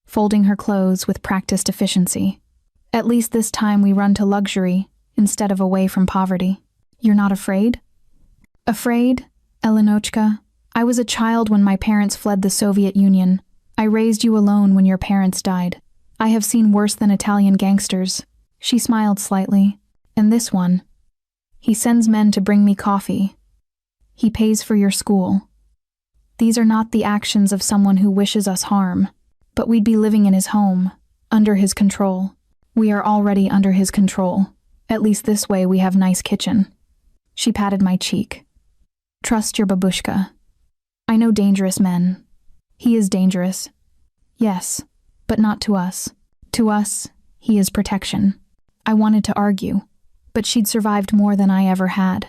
folding her clothes with practiced efficiency. At least this time we run to luxury instead of away from poverty. You're not afraid? Afraid, Elenochka? I was a child when my parents fled the Soviet Union. I raised you alone when your parents died. I have seen worse than Italian gangsters. She smiled slightly. And this one. He sends men to bring me coffee. He pays for your school. These are not the actions of someone who wishes us harm, but we'd be living in his home, under his control. We are already under his control. At least this way we have nice kitchen. She patted my cheek. Trust your babushka. I know dangerous men. He is dangerous. Yes, but not to us. To us, he is protection. I wanted to argue, but she'd survived more than I ever had.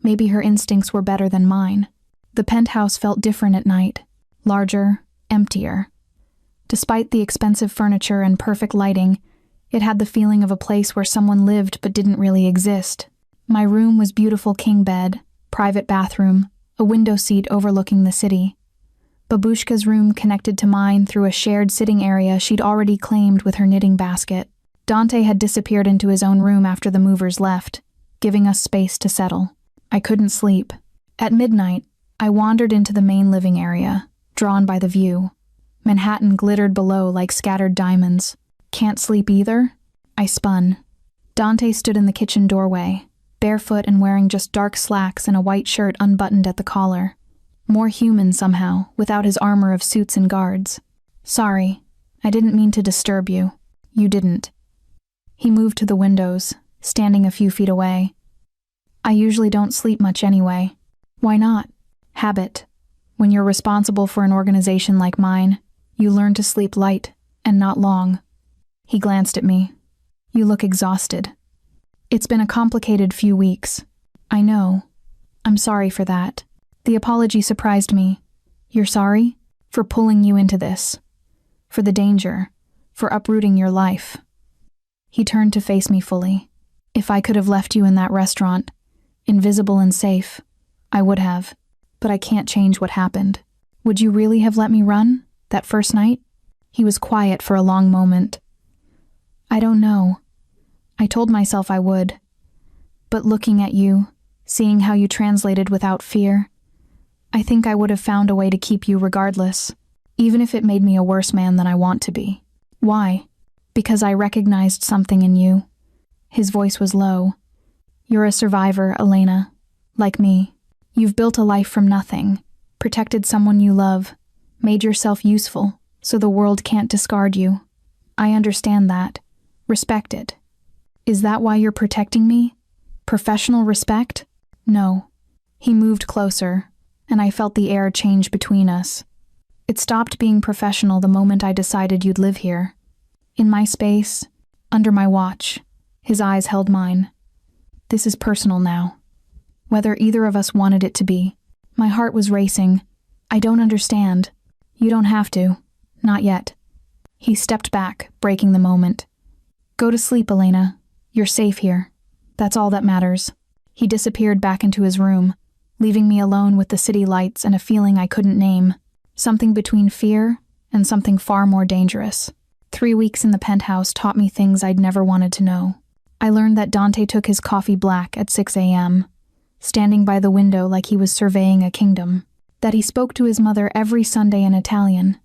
Maybe her instincts were better than mine. The penthouse felt different at night, larger, emptier. Despite the expensive furniture and perfect lighting, it had the feeling of a place where someone lived but didn't really exist. My room was beautiful king bed, private bathroom, a window seat overlooking the city. Babushka's room connected to mine through a shared sitting area she'd already claimed with her knitting basket. Dante had disappeared into his own room after the movers left, giving us space to settle. I couldn't sleep. At midnight, I wandered into the main living area, drawn by the view. Manhattan glittered below like scattered diamonds. Can't sleep either? I spun. Dante stood in the kitchen doorway, barefoot and wearing just dark slacks and a white shirt unbuttoned at the collar. More human somehow, without his armor of suits and guards. Sorry, I didn't mean to disturb you. You didn't. He moved to the windows, standing a few feet away. I usually don't sleep much anyway. Why not? Habit. When you're responsible for an organization like mine, you learn to sleep light, and not long. He glanced at me. You look exhausted. It's been a complicated few weeks. I know. I'm sorry for that. The apology surprised me. You're sorry? For pulling you into this. For the danger. For uprooting your life. He turned to face me fully. If I could have left you in that restaurant, invisible and safe, I would have. But I can't change what happened. Would you really have let me run, that first night? He was quiet for a long moment. I don't know. I told myself I would. But looking at you, seeing how you translated without fear, I think I would have found a way to keep you regardless, even if it made me a worse man than I want to be. Why? Because I recognized something in you. His voice was low. You're a survivor, Elena. Like me. You've built a life from nothing, protected someone you love, made yourself useful, so the world can't discard you. I understand that. Respect it. Is that why you're protecting me? Professional respect? No. He moved closer, and I felt the air change between us. It stopped being professional the moment I decided you'd live here. In my space, under my watch, his eyes held mine. This is personal now. Whether either of us wanted it to be. My heart was racing. I don't understand. You don't have to. Not yet. He stepped back, breaking the moment. Go to sleep, Elena. You're safe here. That's all that matters. He disappeared back into his room, leaving me alone with the city lights and a feeling I couldn't name. Something between fear and something far more dangerous. 3 weeks in the penthouse taught me things I'd never wanted to know. I learned that Dante took his coffee black at 6 a.m., standing by the window like he was surveying a kingdom. That he spoke to his mother every Sunday in Italian,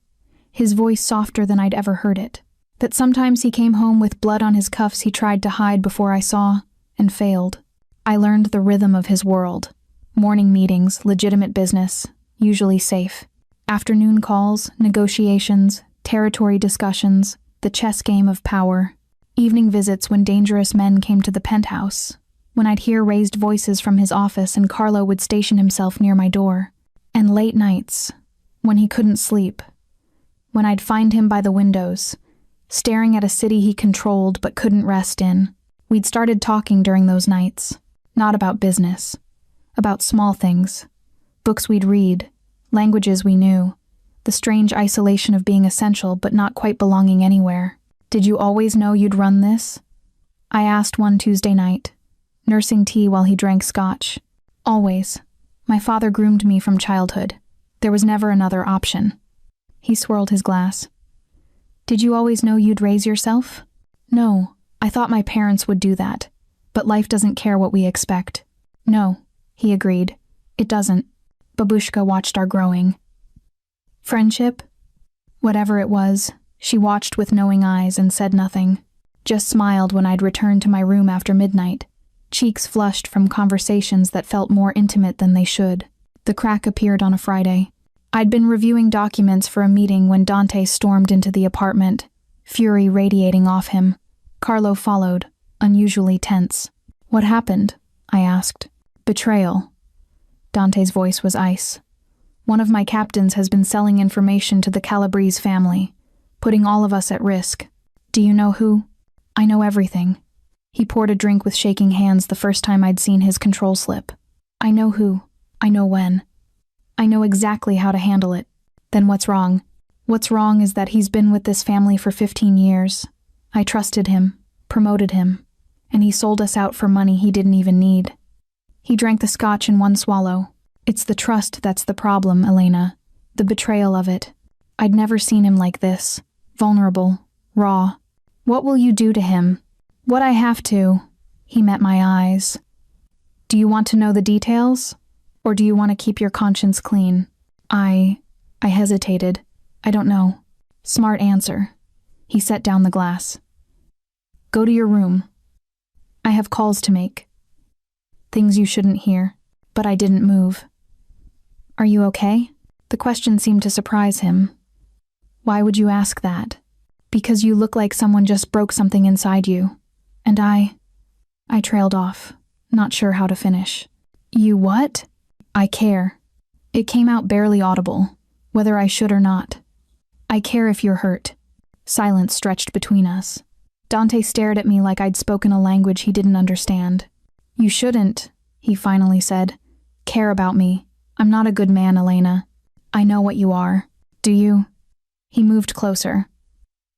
his voice softer than I'd ever heard it. That sometimes he came home with blood on his cuffs he tried to hide before I saw, and failed. I learned the rhythm of his world. Morning meetings, legitimate business, usually safe. Afternoon calls, negotiations, territory discussions, the chess game of power. Evening visits when dangerous men came to the penthouse. When I'd hear raised voices from his office and Carlo would station himself near my door. And late nights, when he couldn't sleep. When I'd find him by the windows, staring at a city he controlled but couldn't rest in. We'd started talking during those nights. Not about business. About small things. Books we'd read. Languages we knew. The strange isolation of being essential but not quite belonging anywhere. Did you always know you'd run this? I asked one Tuesday night, nursing tea while he drank scotch. Always. My father groomed me from childhood. There was never another option. He swirled his glass. Did you always know you'd raise yourself? No, I thought my parents would do that. But life doesn't care what we expect. No, he agreed. It doesn't. Babushka watched our growing. Friendship? Whatever it was, she watched with knowing eyes and said nothing. Just smiled when I'd returned to my room after midnight. Cheeks flushed from conversations that felt more intimate than they should. The crack appeared on a Friday. I'd been reviewing documents for a meeting when Dante stormed into the apartment, fury radiating off him. Carlo followed, unusually tense. What happened? I asked. Betrayal. Dante's voice was ice. One of my captains has been selling information to the Calabrese family, putting all of us at risk. Do you know who? I know everything. He poured a drink with shaking hands the first time I'd seen his control slip. I know who. I know when. I know exactly how to handle it. Then what's wrong? What's wrong is that he's been with this family for 15 years. I trusted him, promoted him, and he sold us out for money he didn't even need. He drank the scotch in one swallow. It's the trust that's the problem, Elena. The betrayal of it. I'd never seen him like this. Vulnerable. Raw. What will you do to him? What I have to. He met my eyes. Do you want to know the details? Or do you want to keep your conscience clean? I hesitated. I don't know. Smart answer. He set down the glass. Go to your room. I have calls to make. Things you shouldn't hear. But I didn't move. Are you okay? The question seemed to surprise him. Why would you ask that? Because you look like someone just broke something inside you. And I trailed off, not sure how to finish. You what? I care. It came out barely audible, whether I should or not. I care if you're hurt. Silence stretched between us. Dante stared at me like I'd spoken a language he didn't understand. You shouldn't, he finally said, care about me. I'm not a good man, Elena. I know what you are. Do you? He moved closer.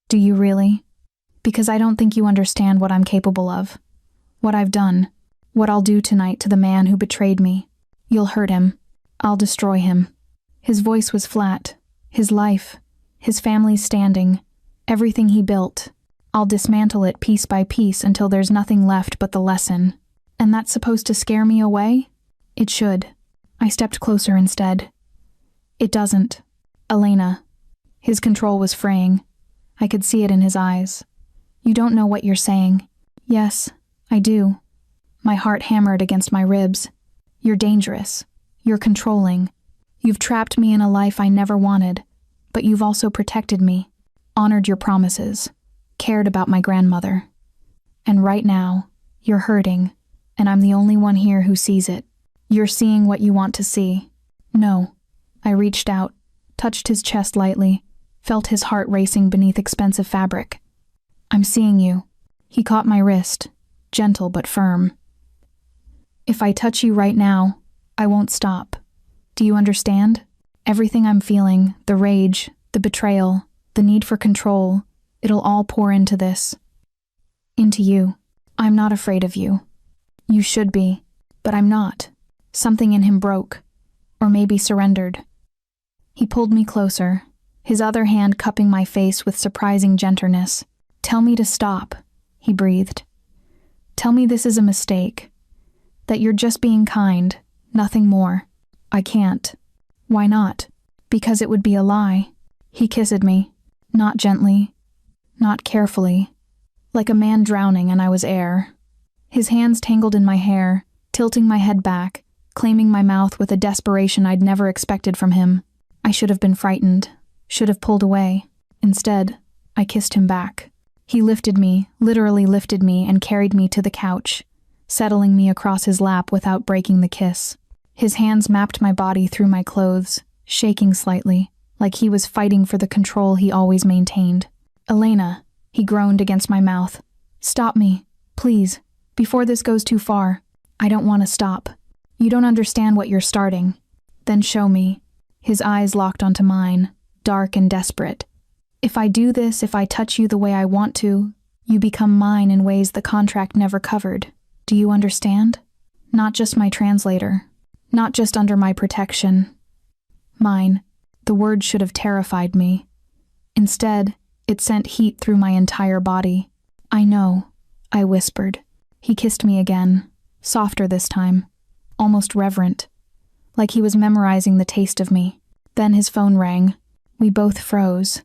Do you really? Because I don't think you understand what I'm capable of. What I've done. What I'll do tonight to the man who betrayed me. You'll hurt him. I'll destroy him. His voice was flat. His life. His family's standing. Everything he built. I'll dismantle it piece by piece until there's nothing left but the lesson. And that's supposed to scare me away? It should. I stepped closer instead. It doesn't. Elena. His control was fraying. I could see it in his eyes. You don't know what you're saying. Yes, I do. My heart hammered against my ribs. You're dangerous. You're controlling. You've trapped me in a life I never wanted, but you've also protected me, honored your promises, cared about my grandmother. And right now, you're hurting, and I'm the only one here who sees it. You're seeing what you want to see. No. I reached out, touched his chest lightly, felt his heart racing beneath expensive fabric. I'm seeing you. He caught my wrist, gentle but firm. If I touch you right now, I won't stop. Do you understand? Everything I'm feeling, the rage, the betrayal, the need for control, it'll all pour into this. Into you. I'm not afraid of you. You should be, but I'm not. Something in him broke, or maybe surrendered. He pulled me closer, his other hand cupping my face with surprising gentleness. Tell me to stop, he breathed. Tell me this is a mistake, that you're just being kind, nothing more. I can't. Why not? Because it would be a lie. He kissed me, not gently, not carefully, like a man drowning and I was air. His hands tangled in my hair, tilting my head back, claiming my mouth with a desperation I'd never expected from him. I should have been frightened, should have pulled away. Instead, I kissed him back. He lifted me, literally lifted me, and carried me to the couch, settling me across his lap without breaking the kiss. His hands mapped my body through my clothes, shaking slightly, like he was fighting for the control he always maintained. Elena, he groaned against my mouth. Stop me, please, before this goes too far. I don't want to stop. You don't understand what you're starting. Then show me. His eyes locked onto mine, dark and desperate. If I do this, if I touch you the way I want to, you become mine in ways the contract never covered. Do you understand? Not just my translator. Not just under my protection. Mine. The word should have terrified me. Instead, it sent heat through my entire body. I know, I whispered. He kissed me again, softer this time, almost reverent, like he was memorizing the taste of me. Then his phone rang. We both froze.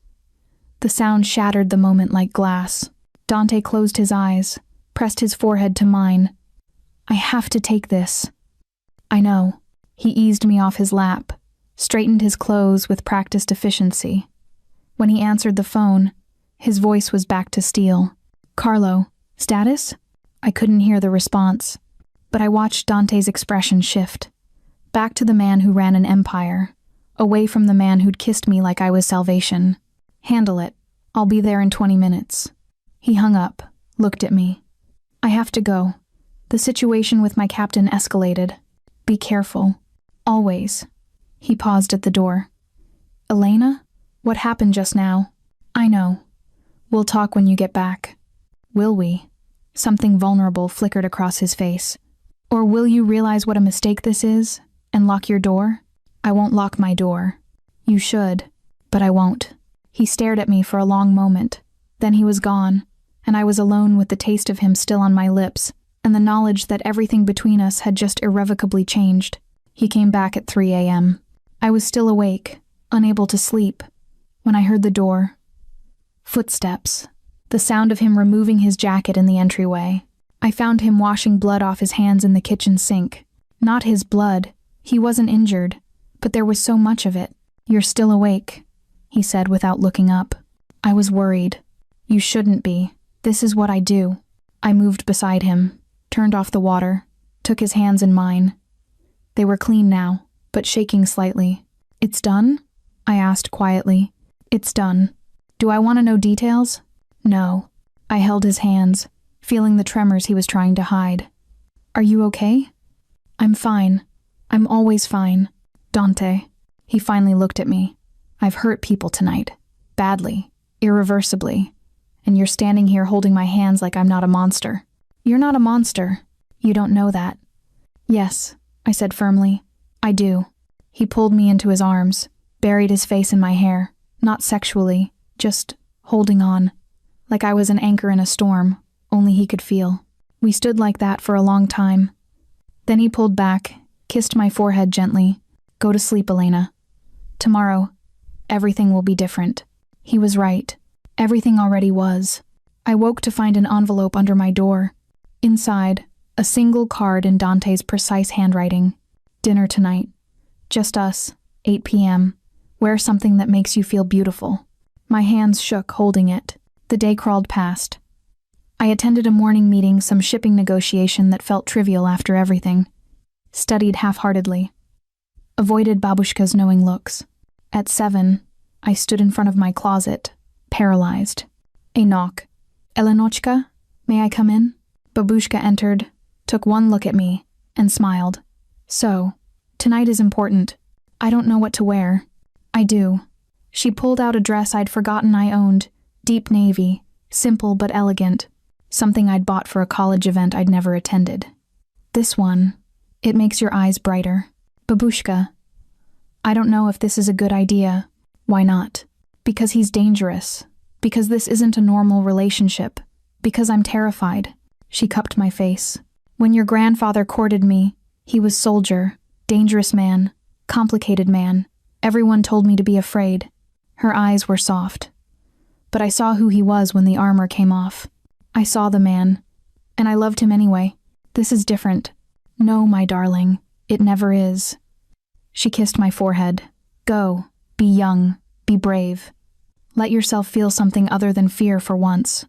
The sound shattered the moment like glass. Dante closed his eyes, pressed his forehead to mine. I have to take this. I know. He eased me off his lap, straightened his clothes with practiced efficiency. When he answered the phone, his voice was back to steel. Carlo, status? I couldn't hear the response, but I watched Dante's expression shift. Back to the man who ran an empire, away from the man who'd kissed me like I was salvation. Handle it. I'll be there in 20 minutes. He hung up, looked at me. I have to go. The situation with my captain escalated. Be careful. Always. He paused at the door. Elena? What happened just now? I know. We'll talk when you get back. Will we? Something vulnerable flickered across his face. Or will you realize what a mistake this is, and lock your door? I won't lock my door. You should, but I won't. He stared at me for a long moment. Then he was gone, and I was alone with the taste of him still on my lips, and the knowledge that everything between us had just irrevocably changed. He came back at 3 a.m. I was still awake, unable to sleep, when I heard the door. Footsteps. The sound of him removing his jacket in the entryway. I found him washing blood off his hands in the kitchen sink. Not his blood. He wasn't injured, but there was so much of it. You're still awake, he said without looking up. I was worried. You shouldn't be. This is what I do. I moved beside him, turned off the water, took his hands in mine. They were clean now, but shaking slightly. It's done? I asked quietly. It's done. Do I want to know details? No. I held his hands, feeling the tremors he was trying to hide. Are you okay? I'm fine. I'm always fine. Dante. He finally looked at me. I've hurt people tonight. Badly. Irreversibly. And you're standing here holding my hands like I'm not a monster. You're not a monster. You don't know that. Yes, I said firmly. I do. He pulled me into his arms, buried his face in my hair, not sexually, just holding on, like I was an anchor in a storm, only he could feel. We stood like that for a long time. Then he pulled back, kissed my forehead gently. Go to sleep, Elena. Tomorrow, everything will be different. He was right. Everything already was. I woke to find an envelope under my door. Inside, a single card in Dante's precise handwriting. Dinner tonight. Just us, 8 p.m. Wear something that makes you feel beautiful. My hands shook holding it. The day crawled past. I attended a morning meeting, some shipping negotiation that felt trivial after everything. Studied half-heartedly. Avoided Babushka's knowing looks. At 7, I stood in front of my closet, paralyzed. A knock. Elenochka, may I come in? Babushka entered, took one look at me, and smiled. So, tonight is important. I don't know what to wear. I do. She pulled out a dress I'd forgotten I owned, deep navy, simple but elegant, something I'd bought for a college event I'd never attended. This one, it makes your eyes brighter. Babushka. I don't know if this is a good idea. Why not? Because he's dangerous. Because this isn't a normal relationship. Because I'm terrified. She cupped my face. When your grandfather courted me, he was soldier, dangerous man, complicated man. Everyone told me to be afraid. Her eyes were soft. But I saw who he was when the armor came off. I saw the man, and I loved him anyway. This is different. No, my darling, it never is. She kissed my forehead. Go, be young, be brave. Let yourself feel something other than fear for once.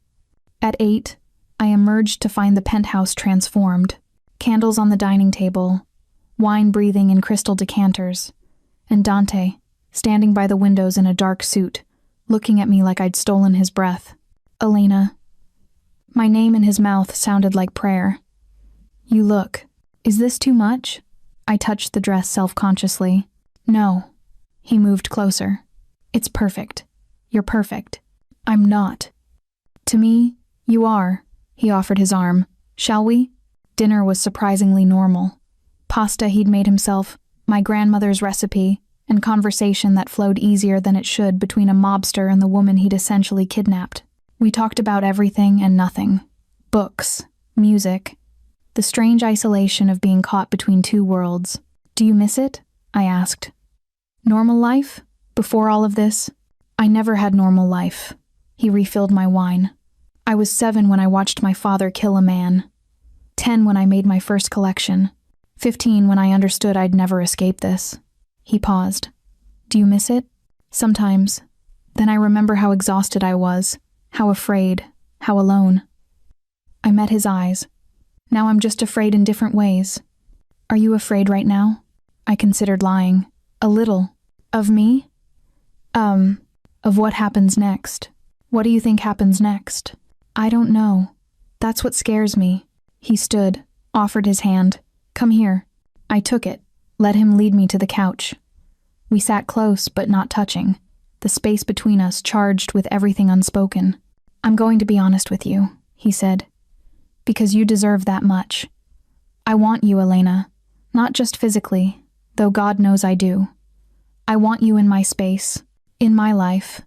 At 8, I emerged to find the penthouse transformed. Candles on the dining table, wine breathing in crystal decanters, and Dante, standing by the windows in a dark suit, looking at me like I'd stolen his breath. Elena. My name in his mouth sounded like prayer. You look. Is this too much? I touched the dress self-consciously. No. He moved closer. It's perfect. You're perfect. I'm not. To me, you are. He offered his arm. Shall we? Dinner was surprisingly normal. Pasta he'd made himself, my grandmother's recipe, and conversation that flowed easier than it should between a mobster and the woman he'd essentially kidnapped. We talked about everything and nothing. Books, music, the strange isolation of being caught between two worlds. Do you miss it? I asked. Normal life? Before all of this? I never had normal life. He refilled my wine. I was 7 when I watched my father kill a man. 10 when I made my first collection. 15 when I understood I'd never escape this. He paused. Do you miss it? Sometimes. Then I remember how exhausted I was, how afraid, how alone. I met his eyes. Now I'm just afraid in different ways. Are you afraid right now? I considered lying. A little. Of me? Of what happens next. What do you think happens next? I don't know. That's what scares me. He stood, offered his hand. Come here. I took it, let him lead me to the couch. We sat close, but not touching, the space between us charged with everything unspoken. I'm going to be honest with you, he said, because you deserve that much. I want you, Elena, not just physically, though God knows I do. I want you in my space, in my life,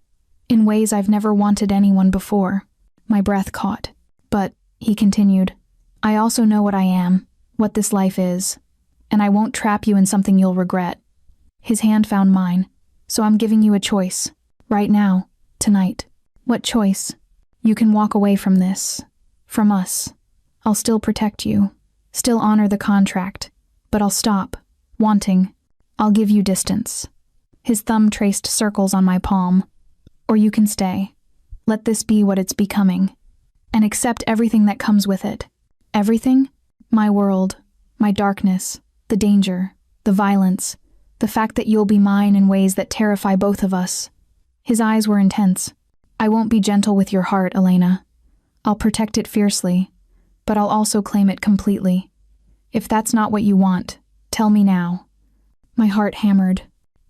in ways I've never wanted anyone before. My breath caught. But, he continued, I also know what I am, what this life is, and I won't trap you in something you'll regret. His hand found mine, so I'm giving you a choice, right now, tonight. What choice? You can walk away from this, from us. I'll still protect you, still honor the contract, but I'll stop, wanting. I'll give you distance. His thumb traced circles on my palm. Or you can stay. Let this be what it's becoming, and accept everything that comes with it. Everything? My world, my darkness, the danger, the violence, the fact that you'll be mine in ways that terrify both of us. His eyes were intense. I won't be gentle with your heart, Elena. I'll protect it fiercely, but I'll also claim it completely. If that's not what you want, tell me now. My heart hammered,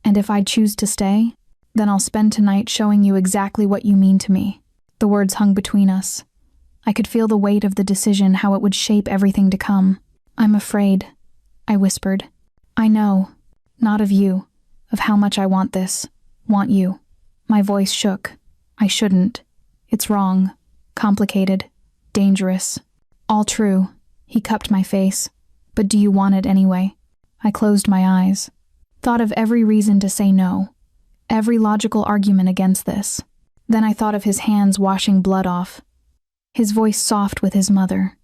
and if I'd choose to stay, then I'll spend tonight showing you exactly what you mean to me. The words hung between us. I could feel the weight of the decision, how it would shape everything to come. I'm afraid, I whispered. I know, not of you, of how much I want this, want you. My voice shook. I shouldn't. It's wrong, complicated, dangerous. All true. He cupped my face. But do you want it anyway? I closed my eyes. Thought of every reason to say no. Every logical argument against this. Then I thought of his hands washing blood off. His voice soft with his mother.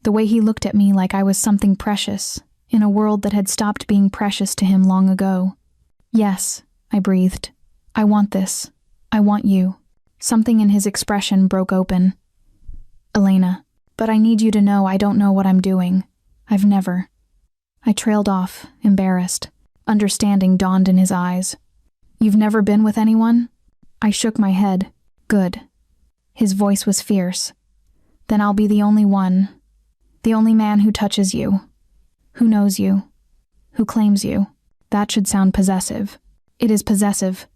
The way he looked at me like I was something precious, in a world that had stopped being precious to him long ago. Yes, I breathed. I want this. I want you. Something in his expression broke open. Elena, but I need you to know I don't know what I'm doing. I've never. I trailed off, embarrassed. Understanding dawned in his eyes. You've never been with anyone? I shook my head. Good. His voice was fierce. Then I'll be the only one. The only man who touches you. Who knows you? Who claims you? That should sound possessive. It is possessive.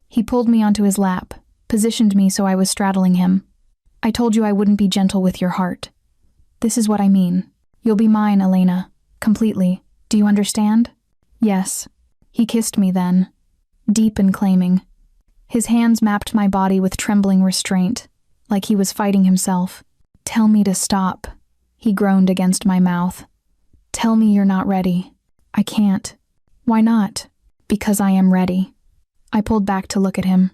He pulled me onto his lap, positioned me so I was straddling him. I told you I wouldn't be gentle with your heart. This is what I mean. You'll be mine, Elena. Completely. Do you understand? Yes. He kissed me then, deep and claiming. His hands mapped my body with trembling restraint, like he was fighting himself. Tell me to stop, he groaned against my mouth. Tell me you're not ready. I can't. Why not? Because I am ready. I pulled back to look at him.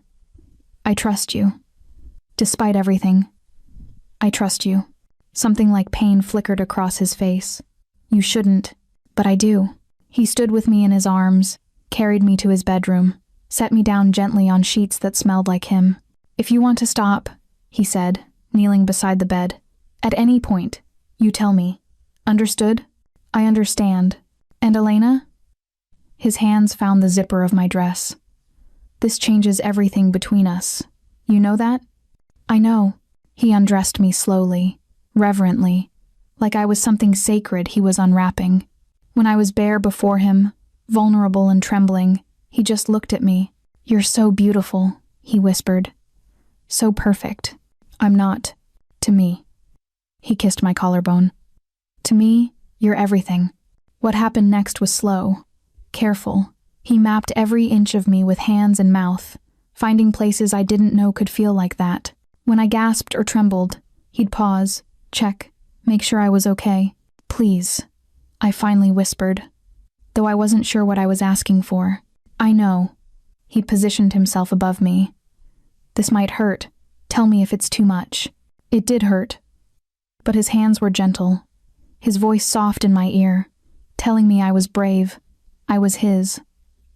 I trust you. Despite everything, I trust you. Something like pain flickered across his face. You shouldn't, but I do. He stood with me in his arms, carried me to his bedroom, set me down gently on sheets that smelled like him. If you want to stop, he said, kneeling beside the bed. At any point, you tell me. Understood? I understand. And Elena? His hands found the zipper of my dress. This changes everything between us. You know that? I know. He undressed me slowly, reverently, like I was something sacred he was unwrapping. When I was bare before him, vulnerable and trembling, he just looked at me. You're so beautiful, he whispered. So perfect. I'm not. To me. He kissed my collarbone. To me, you're everything. What happened next was slow, careful. He mapped every inch of me with hands and mouth, finding places I didn't know could feel like that. When I gasped or trembled, he'd pause, check, make sure I was okay. Please, I finally whispered, though I wasn't sure what I was asking for. I know. He positioned himself above me. This might hurt. Tell me if it's too much. It did hurt. But his hands were gentle, his voice soft in my ear, telling me I was brave. I was his.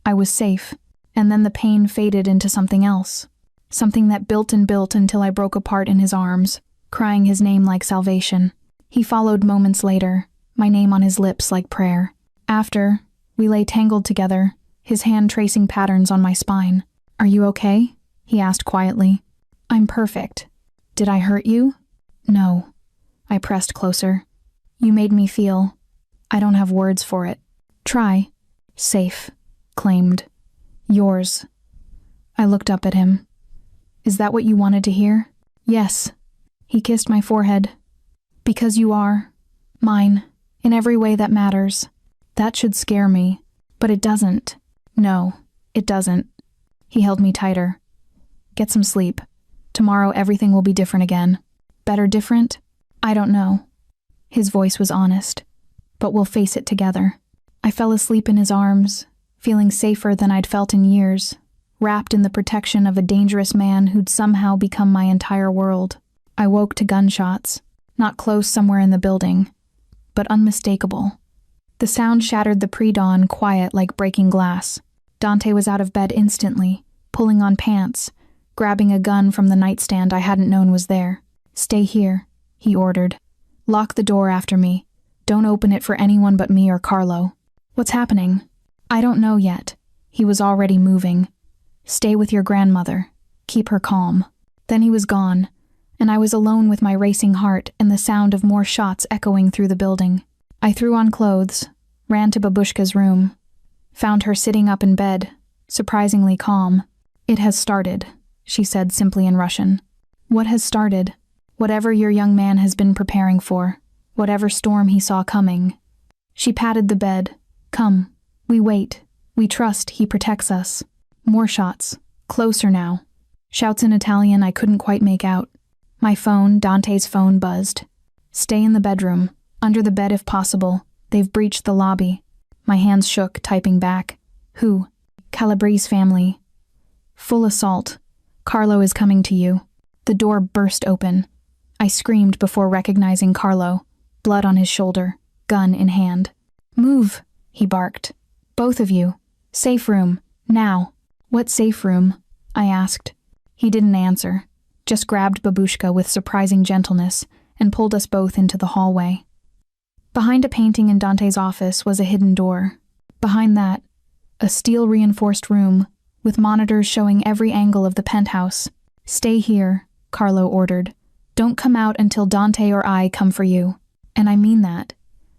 I was safe. And then the pain faded into something else. Something that built and built until I broke apart in his arms, crying his name like salvation. He followed moments later, my name on his lips like prayer. After, we lay tangled together, his hand tracing patterns on my spine. Are you okay? He asked quietly. I'm perfect. Did I hurt you? No. I pressed closer. You made me feel. I don't have words for it. Try. Safe. Claimed. Yours. I looked up at him. Is that what you wanted to hear? Yes. He kissed my forehead. Because you are. Mine. In every way that matters. That should scare me. But it doesn't. No, it doesn't. He held me tighter. Get some sleep. Tomorrow everything will be different again. Better different? I don't know. His voice was honest. But we'll face it together. I fell asleep in his arms, feeling safer than I'd felt in years, wrapped in the protection of a dangerous man who'd somehow become my entire world. I woke to gunshots, not close somewhere in the building, but unmistakable. The sound shattered the pre-dawn quiet like breaking glass. Dante was out of bed instantly, pulling on pants, grabbing a gun from the nightstand I hadn't known was there. Stay here, he ordered. Lock the door after me. Don't open it for anyone but me or Carlo. What's happening? I don't know yet. He was already moving. Stay with your grandmother. Keep her calm. Then he was gone, and I was alone with my racing heart and the sound of more shots echoing through the building. I threw on clothes, ran to Babushka's room, found her sitting up in bed, surprisingly calm. It has started, she said simply in Russian. What has started? Whatever your young man has been preparing for, whatever storm he saw coming. She patted the bed. Come, we wait. We trust he protects us. More shots. Closer now. Shouts in Italian I couldn't quite make out. My phone, Dante's phone, buzzed. Stay in the bedroom. Under the bed if possible. They've breached the lobby. My hands shook, typing back. Who? Calabrese's family. Full assault. Carlo is coming to you. The door burst open. I screamed before recognizing Carlo, blood on his shoulder, gun in hand. Move, he barked. Both of you. Safe room. Now. What safe room? I asked. He didn't answer, just grabbed Babushka with surprising gentleness and pulled us both into the hallway. Behind a painting in Dante's office was a hidden door. Behind that, a steel-reinforced room with monitors showing every angle of the penthouse. Stay here, Carlo ordered. Don't come out until Dante or I come for you. And I mean that.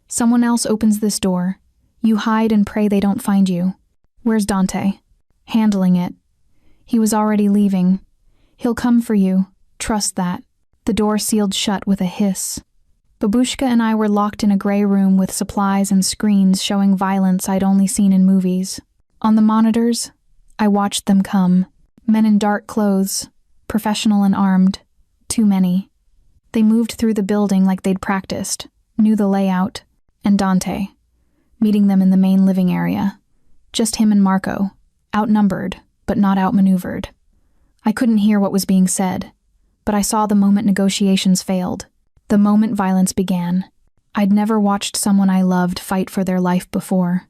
Someone else opens this door. You hide and pray they don't find you. Where's Dante? Handling it. He was already leaving. He'll come for you. Trust that. The door sealed shut with a hiss. Babushka and I were locked in a gray room with supplies and screens showing violence I'd only seen in movies. On the monitors, I watched them come. Men in dark clothes, professional and armed. Too many. They moved through the building like they'd practiced, knew the layout, and Dante, meeting them in the main living area. Just him and Marco, outnumbered, but not outmaneuvered. I couldn't hear what was being said, but I saw the moment negotiations failed, the moment violence began. I'd never watched someone I loved fight for their life before.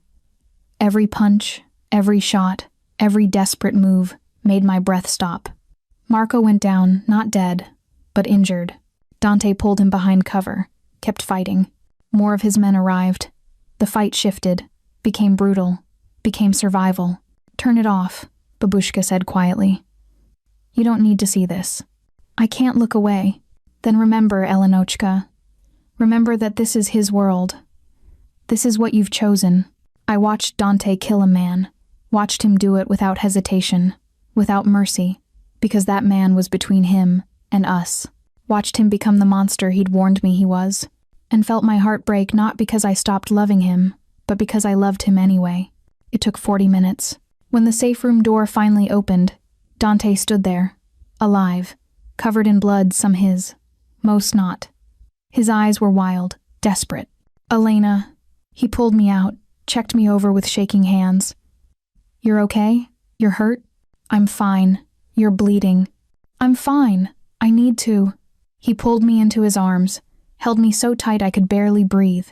Every punch, every shot, every desperate move made my breath stop. Marco went down, not dead, but injured. Dante pulled him behind cover, kept fighting. More of his men arrived. The fight shifted, became brutal, became survival. Turn it off, Babushka said quietly. You don't need to see this. I can't look away. Then remember, Elenochka. Remember that this is his world. This is what you've chosen. I watched Dante kill a man, watched him do it without hesitation, without mercy, because that man was between him and us. Watched him become the monster he'd warned me he was, and felt my heart break not because I stopped loving him, but because I loved him anyway. It took 40 minutes. When the safe room door finally opened, Dante stood there, alive, covered in blood, some his, most not. His eyes were wild, desperate. Elena, he pulled me out, checked me over with shaking hands. You're okay? You're hurt? I'm fine. You're bleeding. I'm fine. I need to. He pulled me into his arms, held me so tight I could barely breathe.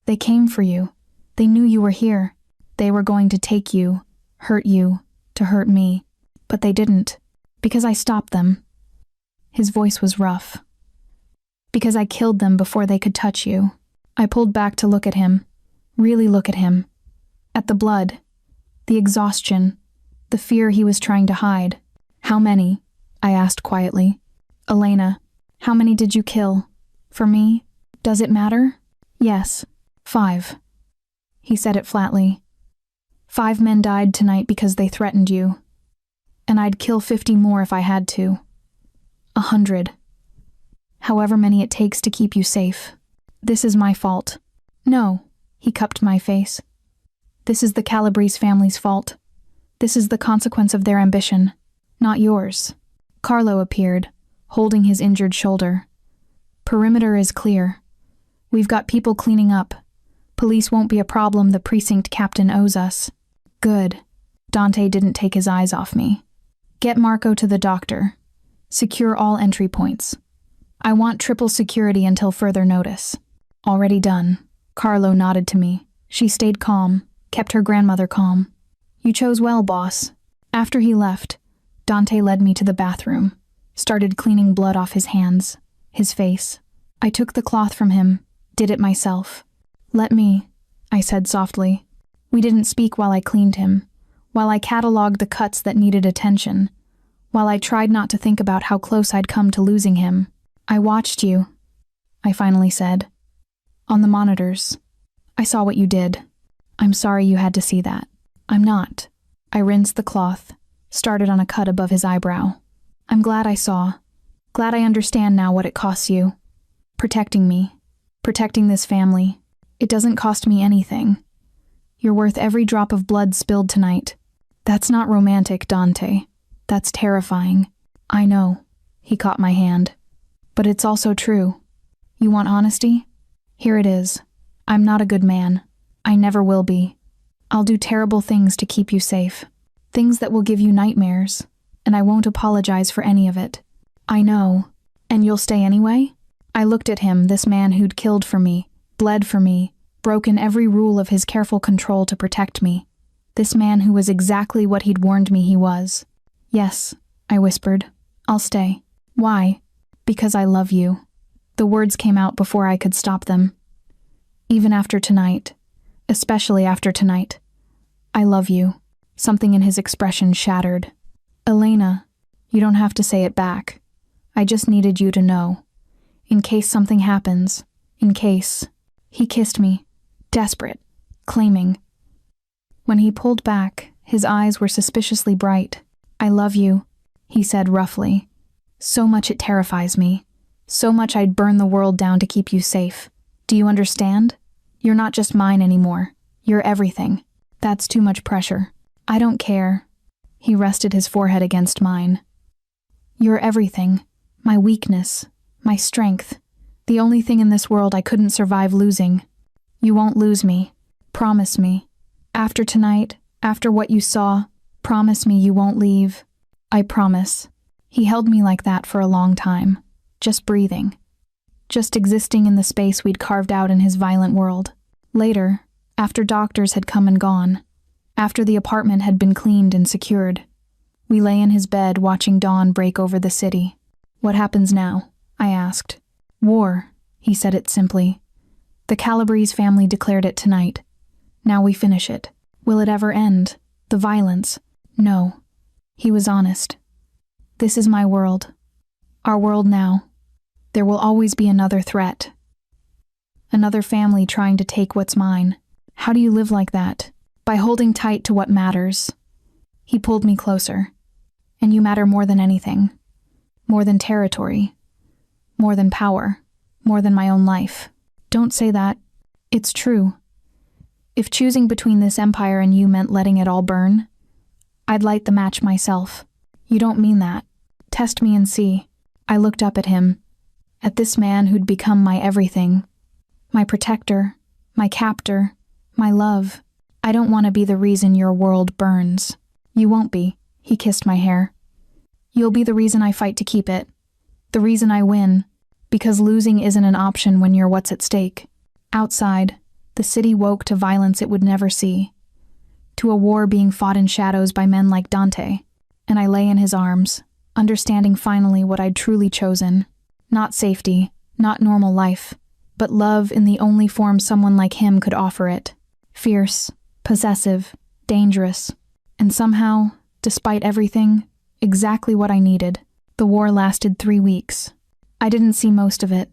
They came for you. They knew you were here. They were going to take you, hurt you, to hurt me. But they didn't, because I stopped them. His voice was rough. Because I killed them before they could touch you. I pulled back to look at him, really look at him. At the blood, the exhaustion, the fear he was trying to hide. How many? I asked quietly. Elena, how many did you kill? For me? Does it matter? Yes, 5. He said it flatly. 5 men died tonight because they threatened you. And I'd kill 50 more if I had to. 100. However many it takes to keep you safe. This is my fault. No, he cupped my face. This is the Calabrese family's fault. This is the consequence of their ambition, not yours. Carlo appeared, holding his injured shoulder. Perimeter is clear. We've got people cleaning up. Police won't be a problem the precinct captain owes us. Good. Dante didn't take his eyes off me. Get Marco to the doctor. Secure all entry points. I want triple security until further notice. Already done. Carlo nodded to me. She stayed calm, kept her grandmother calm. You chose well, boss. After he left, Dante led me to the bathroom, started cleaning blood off his hands, his face. I took the cloth from him, did it myself. Let me, I said softly. We didn't speak while I cleaned him, while I catalogued the cuts that needed attention, while I tried not to think about how close I'd come to losing him. I watched you, I finally said. On the monitors. I saw what you did. I'm sorry you had to see that. I'm not. I rinsed the cloth, started on a cut above his eyebrow. I'm glad I saw. Glad I understand now what it costs you. Protecting me. Protecting this family. It doesn't cost me anything. You're worth every drop of blood spilled tonight. That's not romantic, Dante. That's terrifying. I know. He caught my hand. But it's also true. You want honesty? Here it is. I'm not a good man. I never will be. I'll do terrible things to keep you safe. Things that will give you nightmares. And I won't apologize for any of it. I know. And you'll stay anyway? I looked at him, this man who'd killed for me, bled for me, broken every rule of his careful control to protect me. This man who was exactly what he'd warned me he was. Yes, I whispered. I'll stay. Why? Because I love you. The words came out before I could stop them. Even after tonight. Especially after tonight. I love you. Something in his expression shattered. Elena, you don't have to say it back. I just needed you to know. In case something happens. In case. He kissed me, desperate, claiming. When he pulled back, his eyes were suspiciously bright. "I love you," he said roughly. "So much it terrifies me. So much I'd burn the world down to keep you safe. Do you understand? You're not just mine anymore. You're everything." "That's too much pressure." "I don't care." He rested his forehead against mine. "You're everything. My weakness. My strength. The only thing in this world I couldn't survive losing. You won't lose me. Promise me. After tonight, after what you saw, promise me you won't leave." "I promise." He held me like that for a long time, just breathing. Just existing in the space we'd carved out in his violent world. Later, after doctors had come and gone, after the apartment had been cleaned and secured, we lay in his bed watching dawn break over the city. "What happens now?" I asked. "War," he said it simply. "The Calabrese family declared it tonight. Now we finish it. Will it ever end? The violence?" "No." He was honest. "This is my world. Our world now. There will always be another threat. Another family trying to take what's mine. How do you live like that? By holding tight to what matters." He pulled me closer. "And you matter more than anything. More than territory. More than power. More than my own life." "Don't say that. It's true. If choosing between this empire and you meant letting it all burn, I'd light the match myself." "You don't mean that. Test me and see." I looked up at him, at this man who'd become my everything, my protector, my captor, my love. "I don't want to be the reason your world burns." "You won't be," he kissed my hair. "You'll be the reason I fight to keep it. The reason I win, because losing isn't an option when you're what's at stake." Outside, the city woke to violence it would never see, to a war being fought in shadows by men like Dante, and I lay in his arms, understanding finally what I'd truly chosen. Not safety, not normal life, but love in the only form someone like him could offer it. Fierce, possessive, dangerous, and somehow, despite everything, exactly what I needed. The war lasted 3 weeks. I didn't see most of it.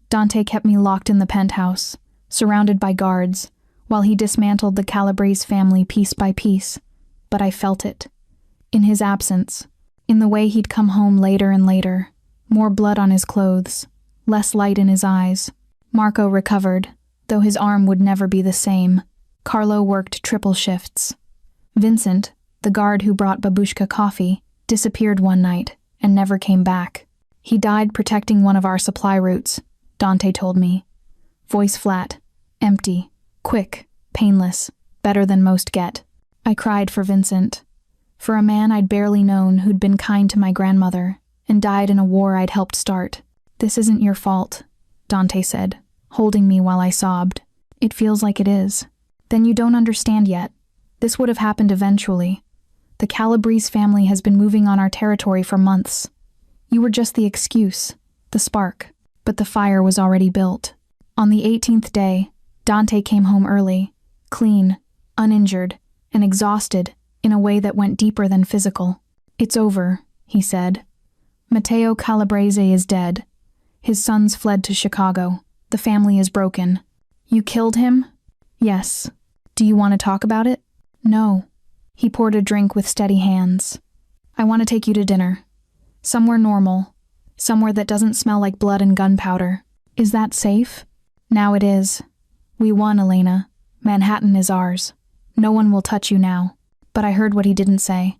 Dante kept me locked in the penthouse, surrounded by guards, while he dismantled the Calabrese family piece by piece, but I felt it. In his absence, in the way he'd come home later and later, more blood on his clothes, less light in his eyes. Marco recovered, though his arm would never be the same. Carlo worked triple shifts. Vincent, the guard who brought Babushka coffee, disappeared one night and never came back. He died protecting one of our supply routes, Dante told me. Voice flat, empty, quick, painless, better than most get. I cried for Vincent, for a man I'd barely known who'd been kind to my grandmother and died in a war I'd helped start. "This isn't your fault," Dante said, holding me while I sobbed. "It feels like it is." "Then you don't understand yet. This would have happened eventually. The Calabrese family has been moving on our territory for months. You were just the excuse, the spark, but the fire was already built." On the 18th day, Dante came home early, clean, uninjured, and exhausted in a way that went deeper than physical. "It's over," he said. "Matteo Calabrese is dead. His sons fled to Chicago. The family is broken." "You killed him?" "Yes." "Do you want to talk about it?" "No." He poured a drink with steady hands. "I want to take you to dinner. Somewhere normal. Somewhere that doesn't smell like blood and gunpowder. Is that safe?" "Now it is. We won, Elena. Manhattan is ours. No one will touch you now." But I heard what he didn't say.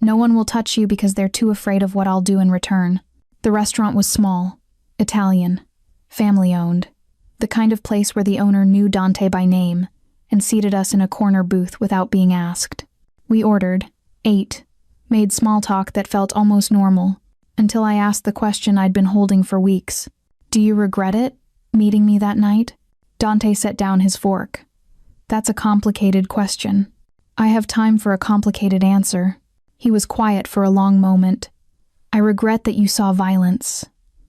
"No one will touch you because they're too afraid of what I'll do in return." The restaurant was small, Italian, family-owned, the kind of place where the owner knew Dante by name and seated us in a corner booth without being asked. We ordered, ate, made small talk that felt almost normal, until I asked the question I'd been holding for weeks. "Do you regret it, meeting me that night?" Dante set down his fork. "That's a complicated question. I have time for a complicated answer." He was quiet for a long moment. "I regret that you saw violence,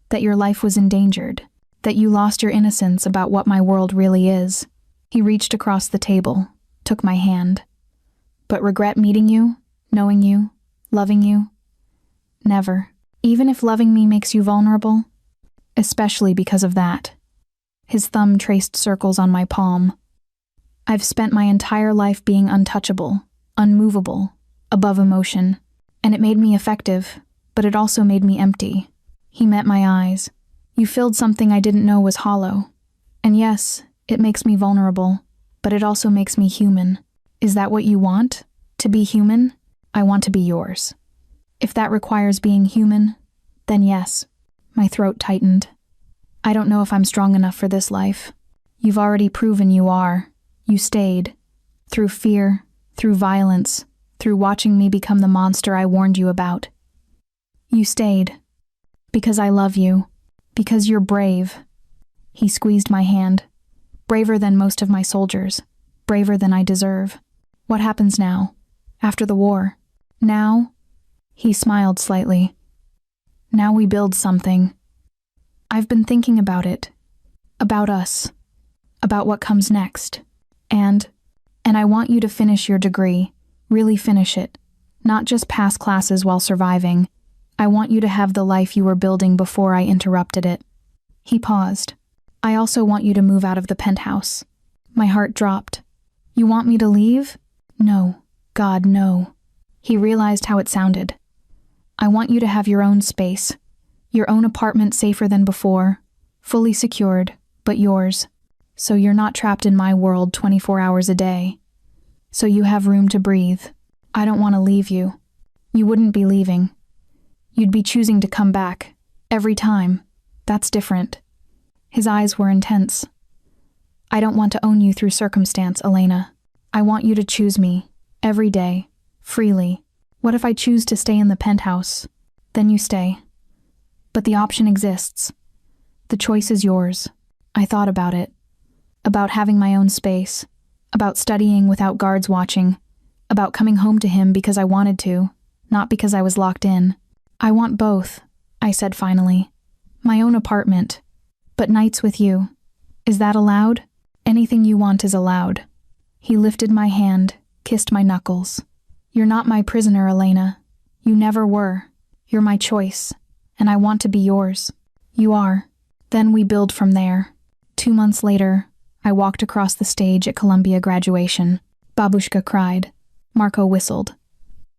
that your life was endangered, that you lost your innocence about what my world really is." He reached across the table, took my hand. "But regret meeting you, knowing you, loving you?" "Never. Even if loving me makes you vulnerable?" "Especially because of that." His thumb traced circles on my palm. I've spent my entire life being untouchable, unmovable, above emotion, and it made me effective, but it also made me empty. He met my eyes. You filled something I didn't know was hollow. And yes, it makes me vulnerable, but it also makes me human. Is that what you want? To be human? I want to be yours. If that requires being human, then yes. My throat tightened. I don't know if I'm strong enough for this life. You've already proven you are. You stayed. Through fear, through violence, through watching me become the monster I warned you about. You stayed. Because I love you. Because you're brave. He squeezed my hand. Braver than most of my soldiers. Braver than I deserve. What happens now? After the war? Now? He smiled slightly. Now we build something. I've been thinking about it. About us. About what comes next. And I want you to finish your degree. Really finish it. Not just pass classes while surviving. I want you to have the life you were building before I interrupted it. He paused. I also want you to move out of the penthouse. My heart dropped. You want me to leave? No. God, no. He realized how it sounded. I want you to have your own space. Your own apartment safer than before. Fully secured, but yours. So you're not trapped in my world 24 hours a day. So you have room to breathe. I don't want to leave you. You wouldn't be leaving. You'd be choosing to come back. Every time. That's different. His eyes were intense. I don't want to own you through circumstance, Elena. I want you to choose me. Every day. Freely. What if I choose to stay in the penthouse? Then you stay. But the option exists. The choice is yours. I thought about it. About having my own space. About studying without guards watching. About coming home to him because I wanted to, not because I was locked in. I want both, I said finally. My own apartment. But nights with you. Is that allowed? Anything you want is allowed. He lifted my hand, kissed my knuckles. You're not my prisoner, Elena. You never were. You're my choice. And I want to be yours. You are. Then we build from there. 2 months later, I walked across the stage at Columbia graduation. Babushka cried. Marco whistled.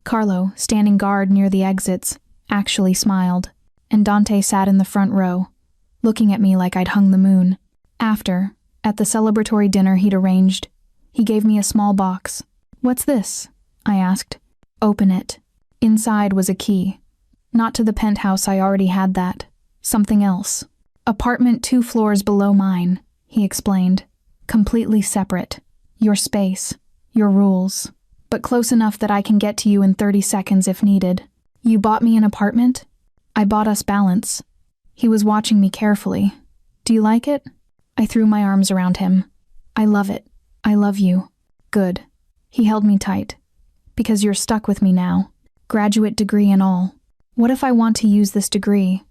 Carlo, standing guard near the exits, actually smiled, and Dante sat in the front row, looking at me like I'd hung the moon. After, at the celebratory dinner he'd arranged, he gave me a small box. What's this? I asked. Open it. Inside was a key. Not to the penthouse, I already had that. Something else. Apartment 2 floors below mine, he explained. Completely separate. Your space. Your rules. But close enough that I can get to you in 30 seconds if needed. You bought me an apartment? I bought us balance. He was watching me carefully. Do you like it? I threw my arms around him. I love it. I love you. Good. He held me tight. Because you're stuck with me now. Graduate degree and all. What if I want to use this degree?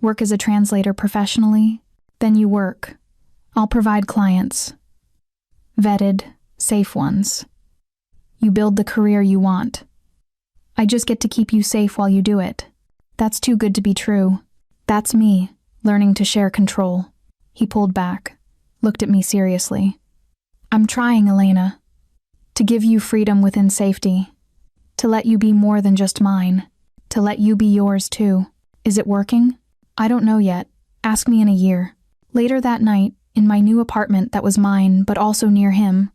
Work as a translator professionally? Then you work. I'll provide clients. Vetted, safe ones. You build the career you want. I just get to keep you safe while you do it. That's too good to be true. That's me, learning to share control. He pulled back, looked at me seriously. I'm trying, Elena. To give you freedom within safety. To let you be more than just mine. To let you be yours too. Is it working? I don't know yet. Ask me in a year. Later that night, in my new apartment that was mine but also near him,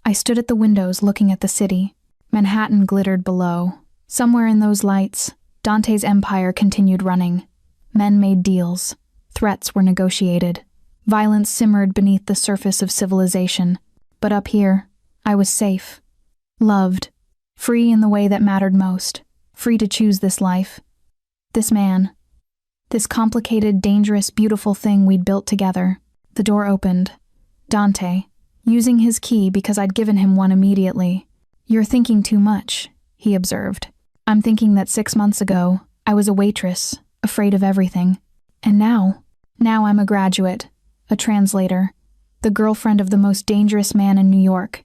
I stood at the windows looking at the city. Manhattan glittered below. Somewhere in those lights, Dante's empire continued running. Men made deals. Threats were negotiated. Violence simmered beneath the surface of civilization. But up here, I was safe. Loved. Free in the way that mattered most. Free to choose this life. This man. This complicated, dangerous, beautiful thing we'd built together. The door opened. Dante, using his key because I'd given him one immediately. You're thinking too much, he observed. I'm thinking that 6 months ago, I was a waitress, afraid of everything. And now I'm a graduate, a translator, the girlfriend of the most dangerous man in New York,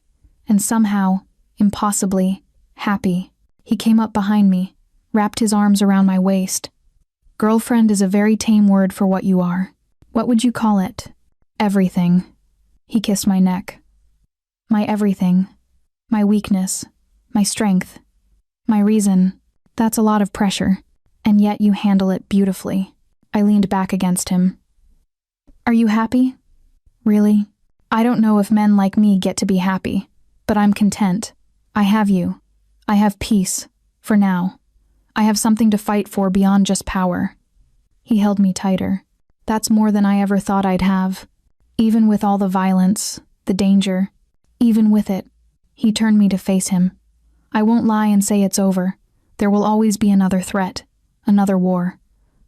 and somehow, impossibly, happy. He came up behind me, wrapped his arms around my waist. Girlfriend is a very tame word for what you are. What would you call it? Everything. He kissed my neck. My everything. My weakness. My strength. My reason. That's a lot of pressure. And yet you handle it beautifully. I leaned back against him. Are you happy? Really? I don't know if men like me get to be happy, but I'm content. I have you. I have peace. For now. I have something to fight for beyond just power. He held me tighter. That's more than I ever thought I'd have. Even with all the violence, the danger, even with it, he turned me to face him. I won't lie and say it's over. There will always be another threat, another war.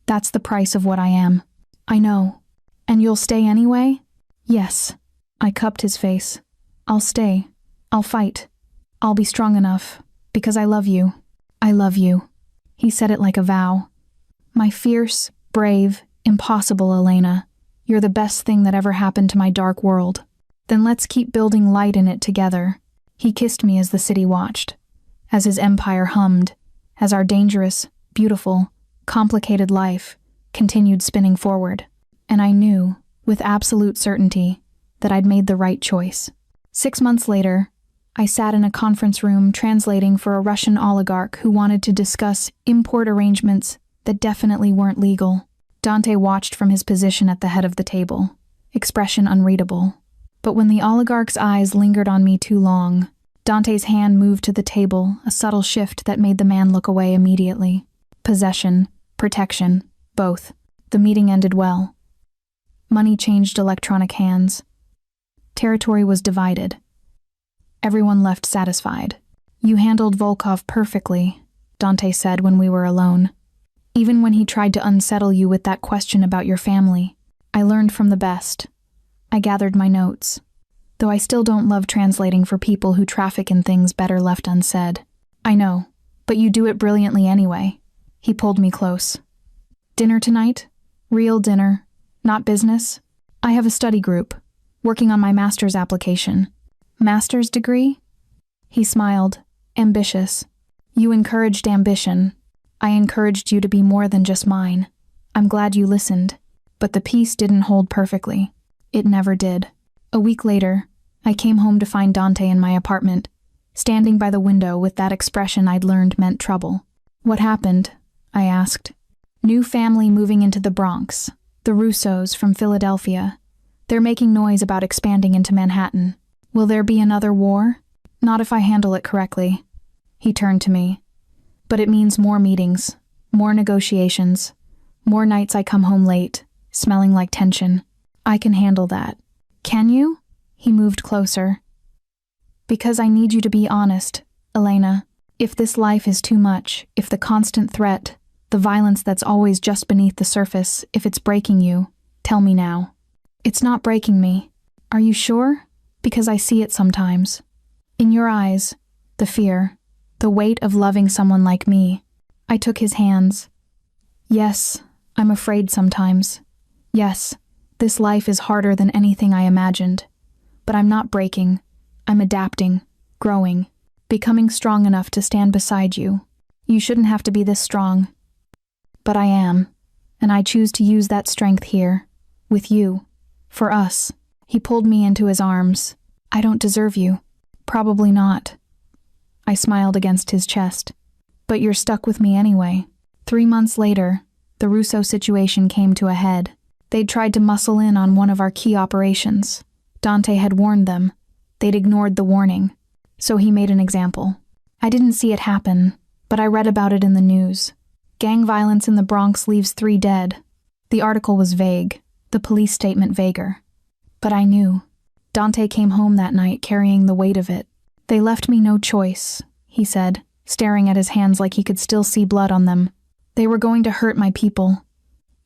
That's the price of what I am. I know. And you'll stay anyway? Yes. I cupped his face. I'll stay. I'll fight. I'll be strong enough, because I love you. I love you. He said it like a vow. My fierce, brave, impossible Elena. You're the best thing that ever happened to my dark world. Then let's keep building light in it together. He kissed me as the city watched, as his empire hummed, as our dangerous, beautiful, complicated life continued spinning forward. And I knew, with absolute certainty, that I'd made the right choice. 6 months later, I sat in a conference room translating for a Russian oligarch who wanted to discuss import arrangements that definitely weren't legal. Dante watched from his position at the head of the table, expression unreadable. But when the oligarch's eyes lingered on me too long, Dante's hand moved to the table, a subtle shift that made the man look away immediately. Possession, protection, both. The meeting ended well. Money changed electronic hands. Territory was divided. Everyone left satisfied. You handled Volkov perfectly, Dante said when we were alone. Even when he tried to unsettle you with that question about your family, I learned from the best. I gathered my notes. Though I still don't love translating for people who traffic in things better left unsaid. I know, but you do it brilliantly anyway. He pulled me close. Dinner tonight? Real dinner, not business? I have a study group, working on my master's application. Master's degree? He smiled, ambitious. You encouraged ambition. I encouraged you to be more than just mine. I'm glad you listened. But the peace didn't hold perfectly. It never did. A week later, I came home to find Dante in my apartment, standing by the window with that expression I'd learned meant trouble. What happened? I asked. New family moving into the Bronx. The Russos from Philadelphia. They're making noise about expanding into Manhattan. Will there be another war? Not if I handle it correctly. He turned to me. But it means more meetings, more negotiations, more nights I come home late, smelling like tension. I can handle that. Can you? He moved closer. Because I need you to be honest, Elena. If this life is too much, if the constant threat, the violence that's always just beneath the surface, if it's breaking you, tell me now. It's not breaking me. Are you sure? Because I see it sometimes. In your eyes, the fear, the weight of loving someone like me. I took his hands. Yes, I'm afraid sometimes. Yes, this life is harder than anything I imagined. But I'm not breaking. I'm adapting, growing, becoming strong enough to stand beside you. You shouldn't have to be this strong. But I am, and I choose to use that strength here, with you, for us. He pulled me into his arms. I don't deserve you. Probably not. I smiled against his chest. But you're stuck with me anyway. 3 months later, the Russo situation came to a head. They'd tried to muscle in on one of our key operations. Dante had warned them. They'd ignored the warning. So he made an example. I didn't see it happen, but I read about it in the news. Gang violence in the Bronx leaves 3 dead. The article was vague, the police statement vaguer. But I knew. Dante came home that night carrying the weight of it. They left me no choice, he said, staring at his hands like he could still see blood on them. They were going to hurt my people.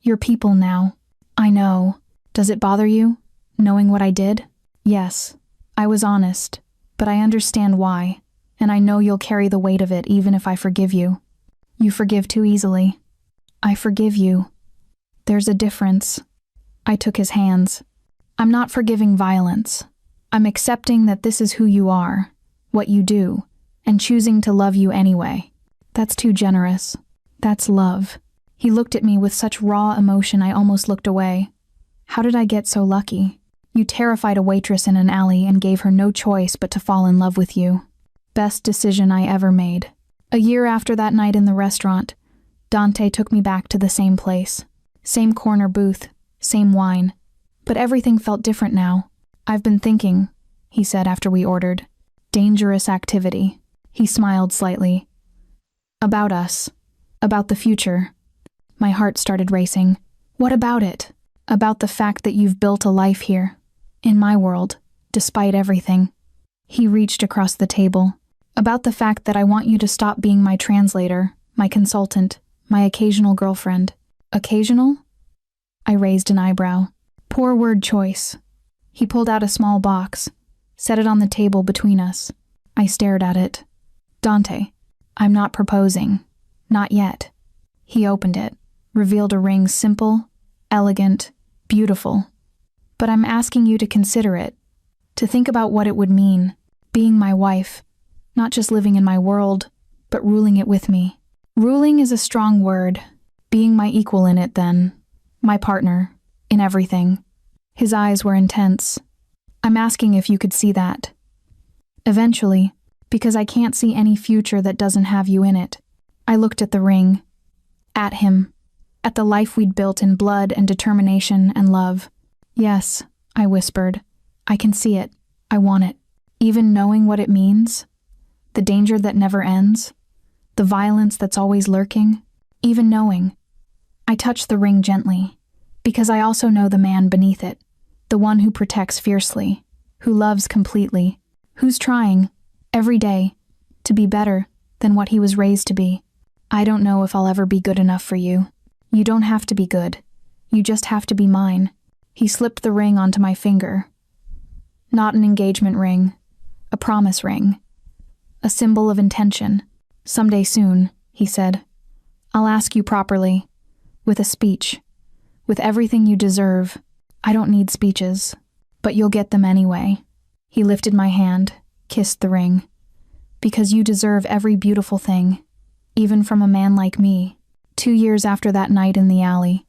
Your people now. I know. Does it bother you, knowing what I did? Yes. I was honest, but I understand why, and I know you'll carry the weight of it even if I forgive you. You forgive too easily. I forgive you. There's a difference. I took his hands. I'm not forgiving violence. I'm accepting that this is who you are, what you do, and choosing to love you anyway. That's too generous. That's love. He looked at me with such raw emotion I almost looked away. How did I get so lucky? You terrified a waitress in an alley and gave her no choice but to fall in love with you. Best decision I ever made. A year after that night in the restaurant, Dante took me back to the same place. Same corner booth, same wine. But everything felt different now. I've been thinking, he said after we ordered. Dangerous activity. He smiled slightly. About us. About the future. My heart started racing. What about it? About the fact that you've built a life here. In my world, despite everything. He reached across the table. About the fact that I want you to stop being my translator, my consultant, my occasional girlfriend. Occasional? I raised an eyebrow. Poor word choice. He pulled out a small box, set it on the table between us. I stared at it. Dante, I'm not proposing. Not yet. He opened it, revealed a ring simple, elegant, beautiful. But I'm asking you to consider it, to think about what it would mean, being my wife, not just living in my world, but ruling it with me. Ruling is a strong word. Being my equal in it, then. My partner, in everything. His eyes were intense. I'm asking if you could see that. Eventually, because I can't see any future that doesn't have you in it. I looked at the ring. At him. At the life we'd built in blood and determination and love. Yes, I whispered. I can see it. I want it. Even knowing what it means. The danger that never ends. The violence that's always lurking. Even knowing. I touched the ring gently. Because I also know the man beneath it. The one who protects fiercely. Who loves completely. Who's trying, every day, to be better than what he was raised to be. I don't know if I'll ever be good enough for you. You don't have to be good. You just have to be mine. He slipped the ring onto my finger. Not an engagement ring. A promise ring. A symbol of intention. Someday soon, he said. I'll ask you properly. With a speech. With everything you deserve. I don't need speeches. But you'll get them anyway. He lifted my hand, kissed the ring. Because you deserve every beautiful thing. Even from a man like me. 2 years after that night in the alley,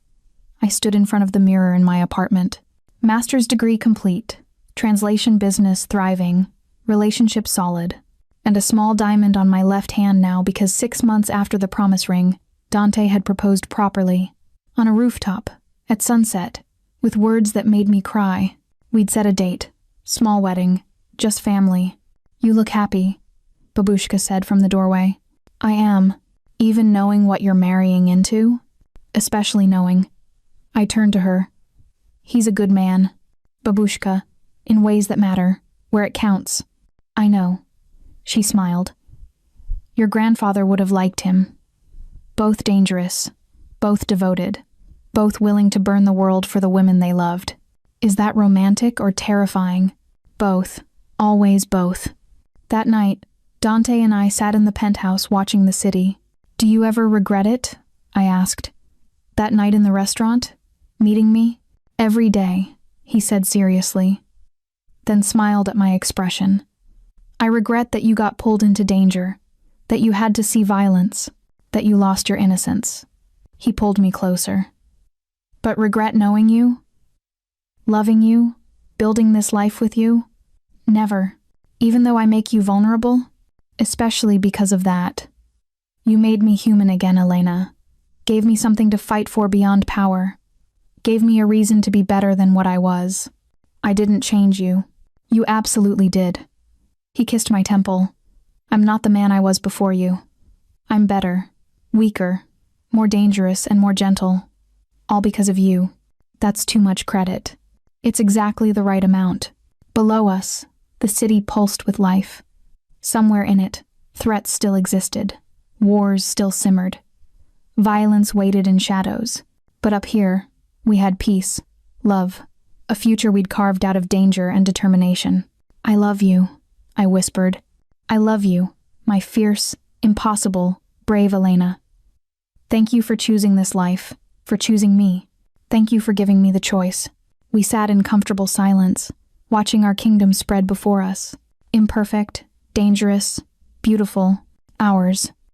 I stood in front of the mirror in my apartment. Master's degree complete. Translation business thriving. Relationship solid. And a small diamond on my left hand now because 6 months after the promise ring, Dante had proposed properly. On a rooftop. At sunset. With words that made me cry. We'd set a date. Small wedding. Just family. You look happy, Babushka said from the doorway. I am. Even knowing what you're marrying into? Especially knowing. I turned to her. He's a good man. Babushka. In ways that matter. Where it counts. I know. She smiled. Your grandfather would have liked him. Both dangerous. Both devoted. Both willing to burn the world for the women they loved. Is that romantic or terrifying? Both. Always both. That night, Dante and I sat in the penthouse watching the city. Do you ever regret it? I asked. That night in the restaurant? Meeting me? Every day, he said seriously. Then smiled at my expression. I regret that you got pulled into danger. That you had to see violence. That you lost your innocence. He pulled me closer. But regret knowing you? Loving you? Building this life with you? Never. Even though I make you vulnerable? Especially because of that. You made me human again, Elena. Gave me something to fight for beyond power. Gave me a reason to be better than what I was. I didn't change you. You absolutely did. He kissed my temple. I'm not the man I was before you. I'm better. Weaker. More dangerous and more gentle. All because of you. That's too much credit. It's exactly the right amount. Below us, the city pulsed with life. Somewhere in it, threats still existed. Wars still simmered. Violence waited in shadows. But up here, we had peace, love, a future we'd carved out of danger and determination. I love you, I whispered. I love you, my fierce, impossible, brave Elena. Thank you for choosing this life, for choosing me. Thank you for giving me the choice. We sat in comfortable silence, watching our kingdom spread before us. Imperfect, dangerous, beautiful, ours.